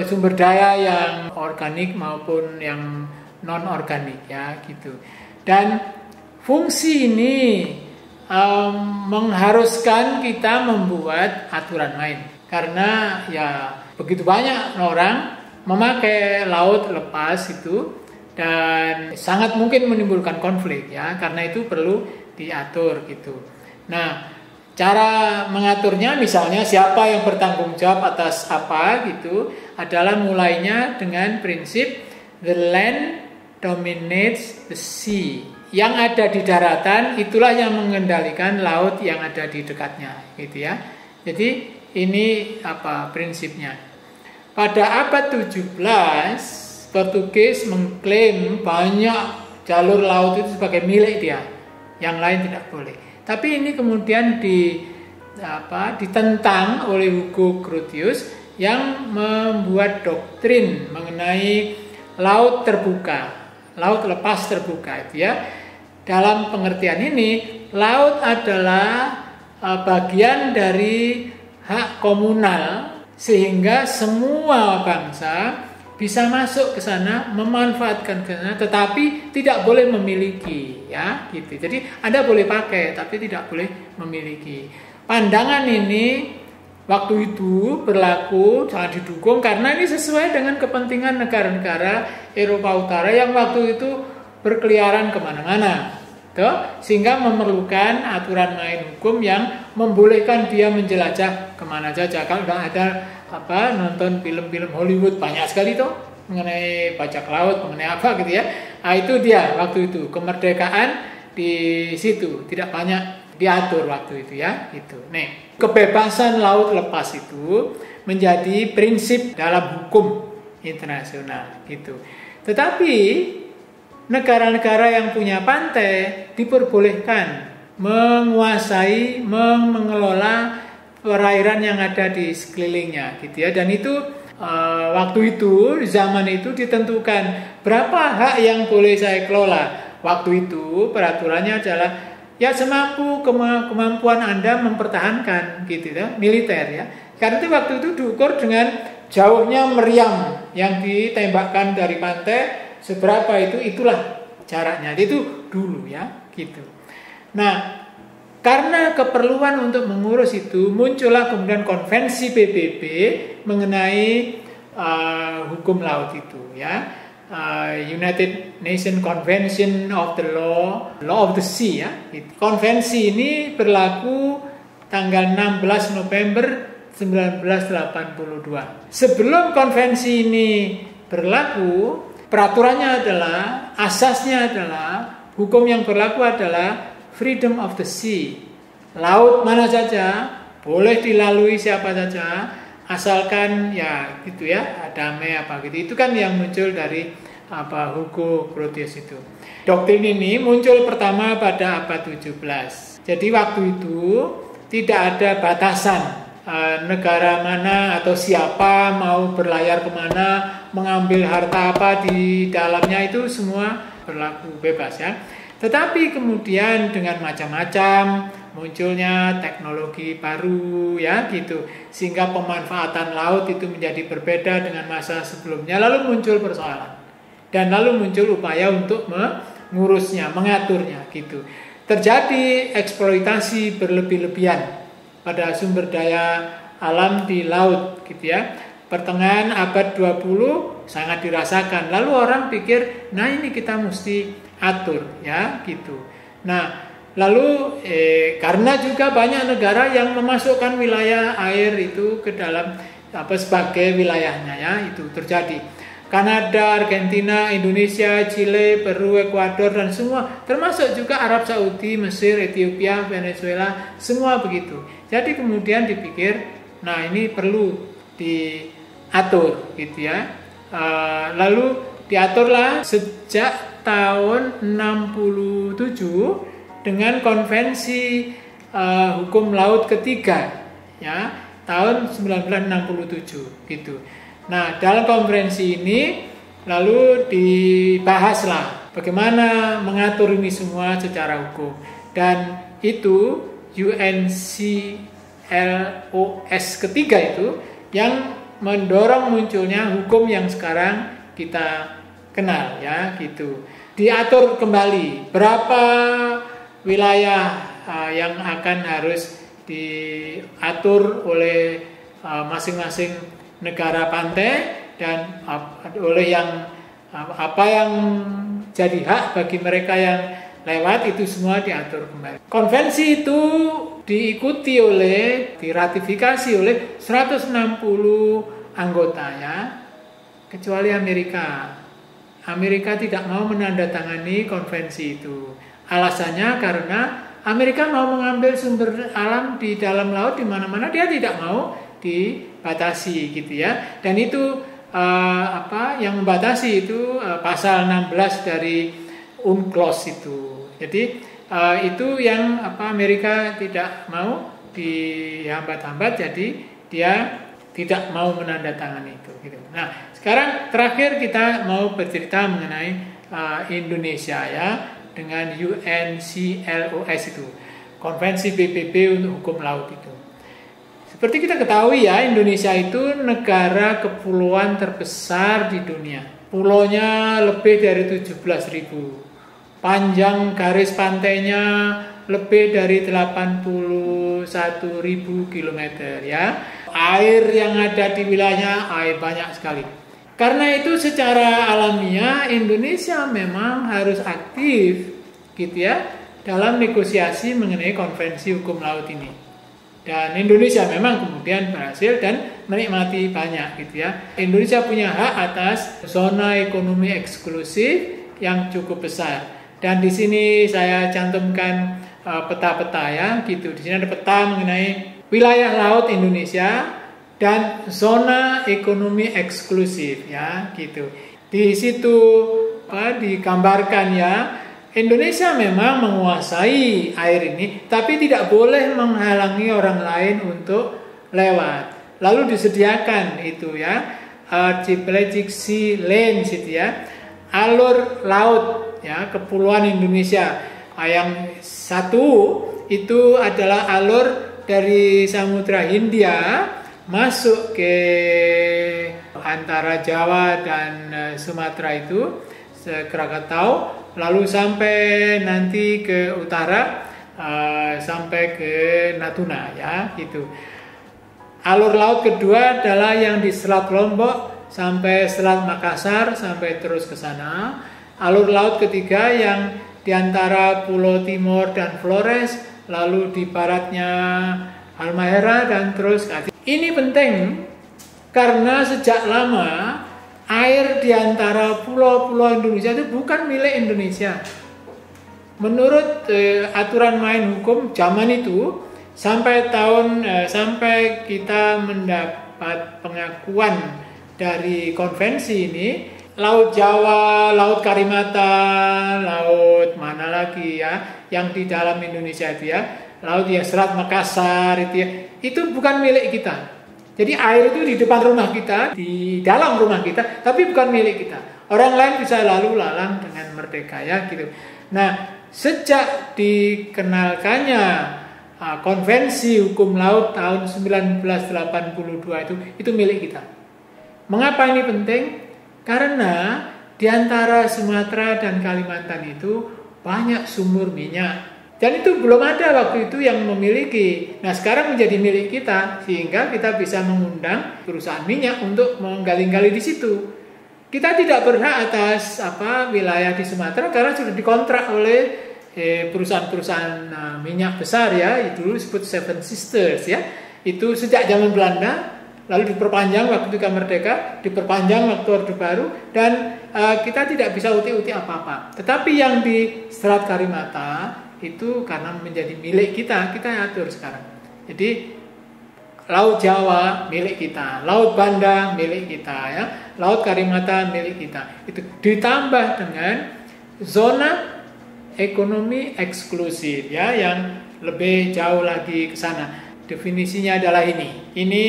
Speaker 2: Sumber daya yang organik maupun yang non organik ya gitu. Dan fungsi ini mengharuskan kita membuat aturan main, karena ya begitu banyak orang memakai laut lepas itu dan sangat mungkin menimbulkan konflik ya, karena itu perlu diatur gitu. Nah, cara mengaturnya misalnya siapa yang bertanggung jawab atas apa gitu adalah mulainya dengan prinsip the land dominates the sea. Yang ada di daratan itulah yang mengendalikan laut yang ada di dekatnya gitu ya. Jadi ini prinsipnya. Pada abad 17 Portugis mengklaim banyak jalur laut itu sebagai milik dia, yang lain tidak boleh. Tapi ini kemudian ditentang oleh Hugo Grotius yang membuat doktrin mengenai laut terbuka, laut lepas terbuka itu ya. Dalam pengertian ini, laut adalah bagian dari hak komunal, sehingga semua bangsa bisa masuk ke sana, memanfaatkan ke sana, tetapi tidak boleh memiliki ya gitu. Jadi Anda boleh pakai tapi tidak boleh memiliki. Pandangan ini waktu itu berlaku, sangat didukung karena ini sesuai dengan kepentingan negara-negara Eropa Utara yang waktu itu berkeliaran kemana-mana, sehingga memerlukan aturan main hukum yang membolehkan dia menjelajah kemana saja. Kalau tidak ada nonton film-film Hollywood banyak sekali tuh mengenai bajak laut, mengenai apa gitu ya. Nah, itu dia waktu itu kemerdekaan di situ tidak banyak diatur waktu itu ya, itu. Nih, kebebasan laut lepas itu menjadi prinsip dalam hukum internasional gitu. Tetapi negara-negara yang punya pantai diperbolehkan menguasai, mengelola perairan yang ada di sekelilingnya gitu ya. Dan itu waktu itu, zaman itu ditentukan berapa hak yang boleh saya kelola. Waktu itu peraturannya adalah ya semampu kemampuan Anda mempertahankan gitu ya, militer ya. Karena itu waktu itu diukur dengan jauhnya meriam yang ditembakkan dari pantai, seberapa itulah jaraknya. Itu dulu ya, gitu. Nah, karena keperluan untuk mengurus itu, muncullah kemudian konvensi PBB mengenai hukum laut itu ya. United Nations Convention of the Law of the Sea ya. Konvensi ini berlaku tanggal 16 November 1982. Sebelum konvensi ini berlaku, peraturannya adalah, asasnya adalah, hukum yang berlaku adalah freedom of the sea. Laut mana saja boleh dilalui siapa saja, asalkan ya gitu ya, damai apa gitu. Itu kan yang muncul dari Hugo Grotius itu. Doktrin ini muncul pertama pada abad 17. Jadi waktu itu tidak ada batasan negara mana atau siapa mau berlayar kemana, mengambil harta apa di dalamnya, itu semua berlaku bebas ya. Tetapi kemudian dengan macam-macam munculnya teknologi baru ya gitu, sehingga pemanfaatan laut itu menjadi berbeda dengan masa sebelumnya. Lalu muncul persoalan dan lalu muncul upaya untuk mengurusnya, mengaturnya gitu. Terjadi eksploitasi berlebih-lebihan pada sumber daya alam di laut gitu ya. Pertengahan abad 20 sangat dirasakan. Lalu orang pikir, nah ini kita mesti atur ya gitu. Nah, lalu karena juga banyak negara yang memasukkan wilayah air itu ke dalam sebagai wilayahnya ya, itu terjadi. Kanada, Argentina, Indonesia, Chile, Peru, Ekuador dan semua, termasuk juga Arab Saudi, Mesir, Ethiopia, Venezuela, semua begitu. Jadi kemudian dipikir, nah ini perlu diatur gitu ya. Lalu diaturlah sejak tahun 67 dengan konvensi hukum laut ketiga ya, tahun 1967 gitu. Nah, dalam konferensi ini lalu dibahaslah bagaimana mengatur ini semua secara hukum, dan itu UNCLOS ketiga itu yang mendorong munculnya hukum yang sekarang kita kenal ya gitu. Diatur kembali berapa wilayah yang akan harus diatur oleh masing-masing negara pantai, dan oleh yang apa yang jadi hak bagi mereka yang lewat, itu semua diatur kembali. Konvensi itu diikuti diratifikasi oleh 160 anggota ya, kecuali Amerika. Amerika tidak mau menandatangani konvensi itu. Alasannya karena Amerika mau mengambil sumber alam di dalam laut di mana-mana, dia tidak mau dibatasi gitu ya. Dan itu yang membatasi itu pasal 16 dari UNCLOS itu. Jadi itu yang Amerika tidak mau dihambat-hambat, jadi dia tidak mau menandatangani itu gitu. Nah, sekarang terakhir kita mau bercerita mengenai Indonesia ya, dengan UNCLOS itu, Konvensi PBB untuk Hukum Laut itu. Seperti kita ketahui ya, Indonesia itu negara kepulauan terbesar di dunia. Pulaunya lebih dari 17.000. Panjang garis pantainya lebih dari 81.000 km ya. Air yang ada di wilayahnya banyak sekali. Karena itu secara alamiah Indonesia memang harus aktif gitu ya dalam negosiasi mengenai konvensi hukum laut ini. Dan Indonesia memang kemudian berhasil dan menikmati banyak gitu ya. Indonesia punya hak atas zona ekonomi eksklusif yang cukup besar. Dan di sini saya cantumkan peta-peta ya gitu. Di sini ada peta mengenai wilayah laut Indonesia dan zona ekonomi eksklusif ya gitu. Di situ digambarkan ya, Indonesia memang menguasai air ini, tapi tidak boleh menghalangi orang lain untuk lewat. Lalu disediakan itu ya, Archipelagic Sea Lanes itu ya, alur laut ya, kepulauan Indonesia. Yang satu itu adalah alur dari Samudra Hindia masuk ke antara Jawa dan Sumatera itu, Krakatau, lalu sampai nanti ke utara, sampai ke Natuna ya gitu. Alur laut kedua adalah yang di Selat Lombok sampai Selat Makassar sampai terus ke sana. Alur laut ketiga yang di antara Pulau Timor dan Flores, lalu di baratnya Halmahera dan terus ke Aceh. Ini penting karena sejak lama air di antara pulau-pulau Indonesia itu bukan milik Indonesia. Menurut aturan main hukum zaman itu, sampai kita mendapat pengakuan dari konvensi ini, Laut Jawa, Laut Karimata, laut mana lagi ya, yang di dalam Indonesia itu ya, laut yang Selat Makassar itu ya, itu bukan milik kita. Jadi air itu di depan rumah kita, di dalam rumah kita, tapi bukan milik kita. Orang lain bisa lalu lalang dengan merdeka ya gitu. Nah, sejak dikenalkannya Konvensi Hukum Laut tahun 1982 itu milik kita. Mengapa ini penting? Karena di antara Sumatera dan Kalimantan itu banyak sumur minyak. Dan itu belum ada waktu itu yang memiliki. Nah, sekarang menjadi milik kita, sehingga kita bisa mengundang perusahaan minyak untuk menggali-gali di situ. Kita tidak berhak atas wilayah di Sumatera karena sudah dikontrak oleh perusahaan-perusahaan minyak besar ya, itu dulu disebut Seven Sisters ya. Itu sejak zaman Belanda, lalu diperpanjang waktu kita merdeka, diperpanjang waktu Orde Baru, dan kita tidak bisa uti-uti apa-apa. Tetapi yang di Selat Karimata itu karena menjadi milik kita atur sekarang. Jadi Laut Jawa milik kita, Laut Banda milik kita ya, Laut Karimata milik kita. Itu ditambah dengan zona ekonomi eksklusif ya, yang lebih jauh lagi ke sana. Definisinya adalah ini. Ini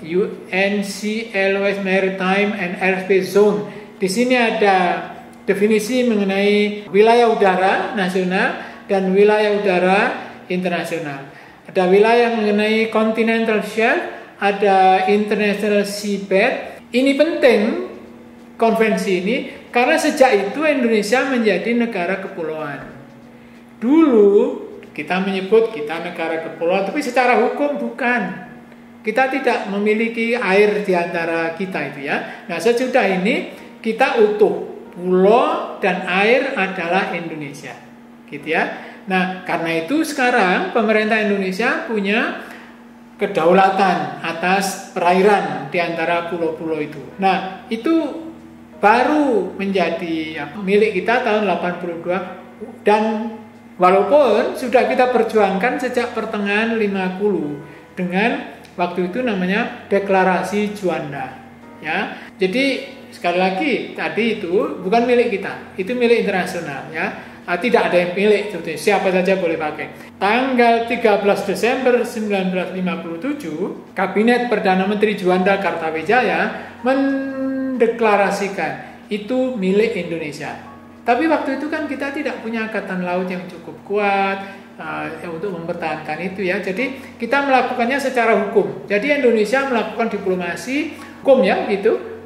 Speaker 2: UNCLOS Maritime and Airspace Zone. Di sini ada definisi mengenai wilayah udara nasional dan wilayah udara internasional. Ada wilayah mengenai continental shelf, ada international seabed. Ini penting konvensi ini karena sejak itu Indonesia menjadi negara kepulauan. Dulu kita menyebut kita negara kepulauan, tapi secara hukum bukan. Kita tidak memiliki air di antara kita itu ya. Nah, sesudah ini kita utuh. Pulau dan air adalah Indonesia. Gitu ya. Nah, karena itu sekarang pemerintah Indonesia punya kedaulatan atas perairan di antara pulau-pulau itu. Nah, itu baru menjadi milik kita tahun 82, dan walaupun sudah kita perjuangkan sejak pertengahan 50 dengan waktu itu namanya Deklarasi Juanda ya. Jadi sekali lagi tadi itu bukan milik kita, itu milik internasional ya. Tidak ada yang milik, sebetulnya siapa saja boleh pakai. Tanggal 13 Desember 1957, Kabinet Perdana Menteri Juanda Kartawijaya mendeklarasikan itu milik Indonesia. Tapi waktu itu kan kita tidak punya angkatan laut yang cukup kuat untuk mempertahankan itu ya. Jadi kita melakukannya secara hukum. Jadi Indonesia melakukan diplomasi hukum ya gitu,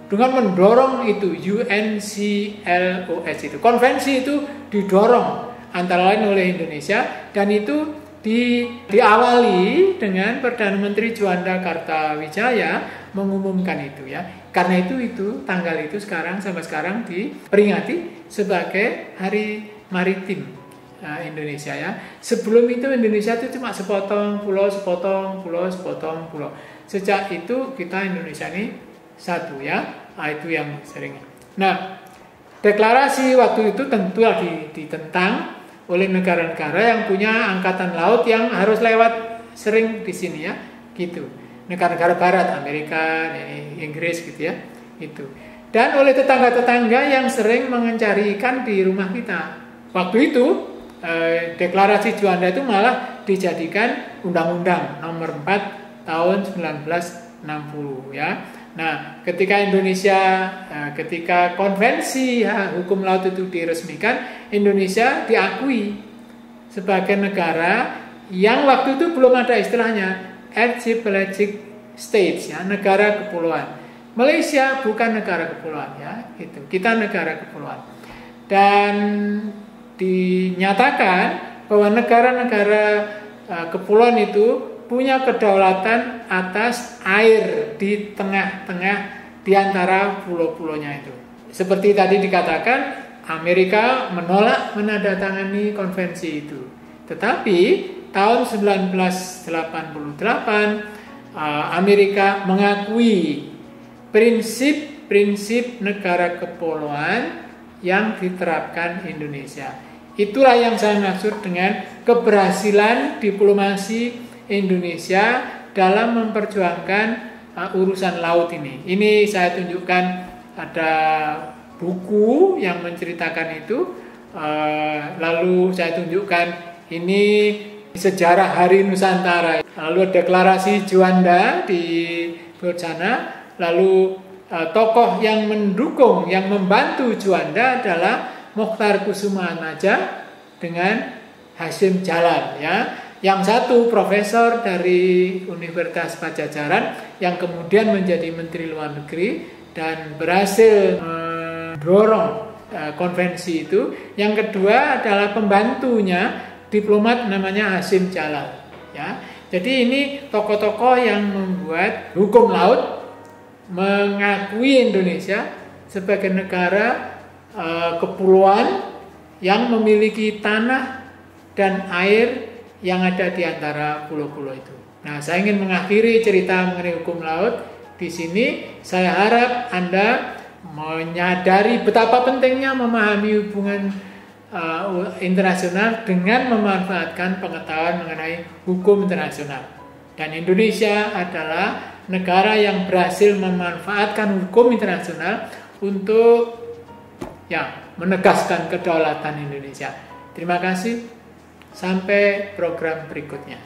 Speaker 2: dengan mendorong itu UNCLOS itu. Konvensi itu didorong antara lain oleh Indonesia, dan itu diawali dengan Perdana Menteri Juanda Kartawijaya mengumumkan itu ya. Karena itu tanggal itu sampai sekarang diperingati sebagai Hari Maritim Indonesia ya. Sebelum itu Indonesia itu cuma sepotong pulau. Sejak itu kita Indonesia ini satu ya, itu yang sering. Nah, deklarasi waktu itu tentu ditentang oleh negara-negara yang punya angkatan laut yang harus lewat sering di sini ya, gitu. Negara-negara barat, Amerika, Inggris gitu ya, itu. Dan oleh tetangga-tetangga yang sering mengencari ikan di rumah kita. Waktu itu deklarasi Juanda itu malah dijadikan undang-undang nomor 4 tahun 1960 ya. Nah, ketika ketika konvensi hukum laut itu diresmikan, Indonesia diakui sebagai negara yang waktu itu belum ada istilahnya archipelagic states ya, negara kepulauan. Malaysia bukan negara kepulauan ya, itu. Kita negara kepulauan. Dan dinyatakan bahwa negara-negara kepulauan itu punya kedaulatan atas air di tengah-tengah di antara pulau-pulaunya itu. Seperti tadi dikatakan, Amerika menolak menandatangani konvensi itu. Tetapi tahun 1988 Amerika mengakui prinsip-prinsip negara kepulauan yang diterapkan Indonesia. Itulah yang saya maksud dengan keberhasilan diplomasi Indonesia dalam memperjuangkan urusan laut ini. Ini saya tunjukkan ada buku yang menceritakan itu. Lalu saya tunjukkan ini sejarah Hari Nusantara. Lalu deklarasi Juanda di sana. Lalu tokoh yang mendukung, yang membantu Juanda adalah Mokhtar Kusumaatmadja dengan Hasyim Jalal ya. Yang satu profesor dari Universitas Padjadjaran yang kemudian menjadi Menteri Luar Negeri dan berhasil mendorong konvensi itu. Yang kedua adalah pembantunya, diplomat namanya Hasyim Jalal ya. Jadi ini tokoh-tokoh yang membuat hukum laut mengakui Indonesia sebagai negara kepulauan yang memiliki tanah dan air yang ada di antara pulau-pulau itu. Nah, saya ingin mengakhiri cerita mengenai hukum laut di sini. Saya harap Anda menyadari betapa pentingnya memahami hubungan internasional dengan memanfaatkan pengetahuan mengenai hukum internasional. Dan Indonesia adalah negara yang berhasil memanfaatkan hukum internasional untuk menegaskan kedaulatan Indonesia. Terima kasih. Sampai program berikutnya.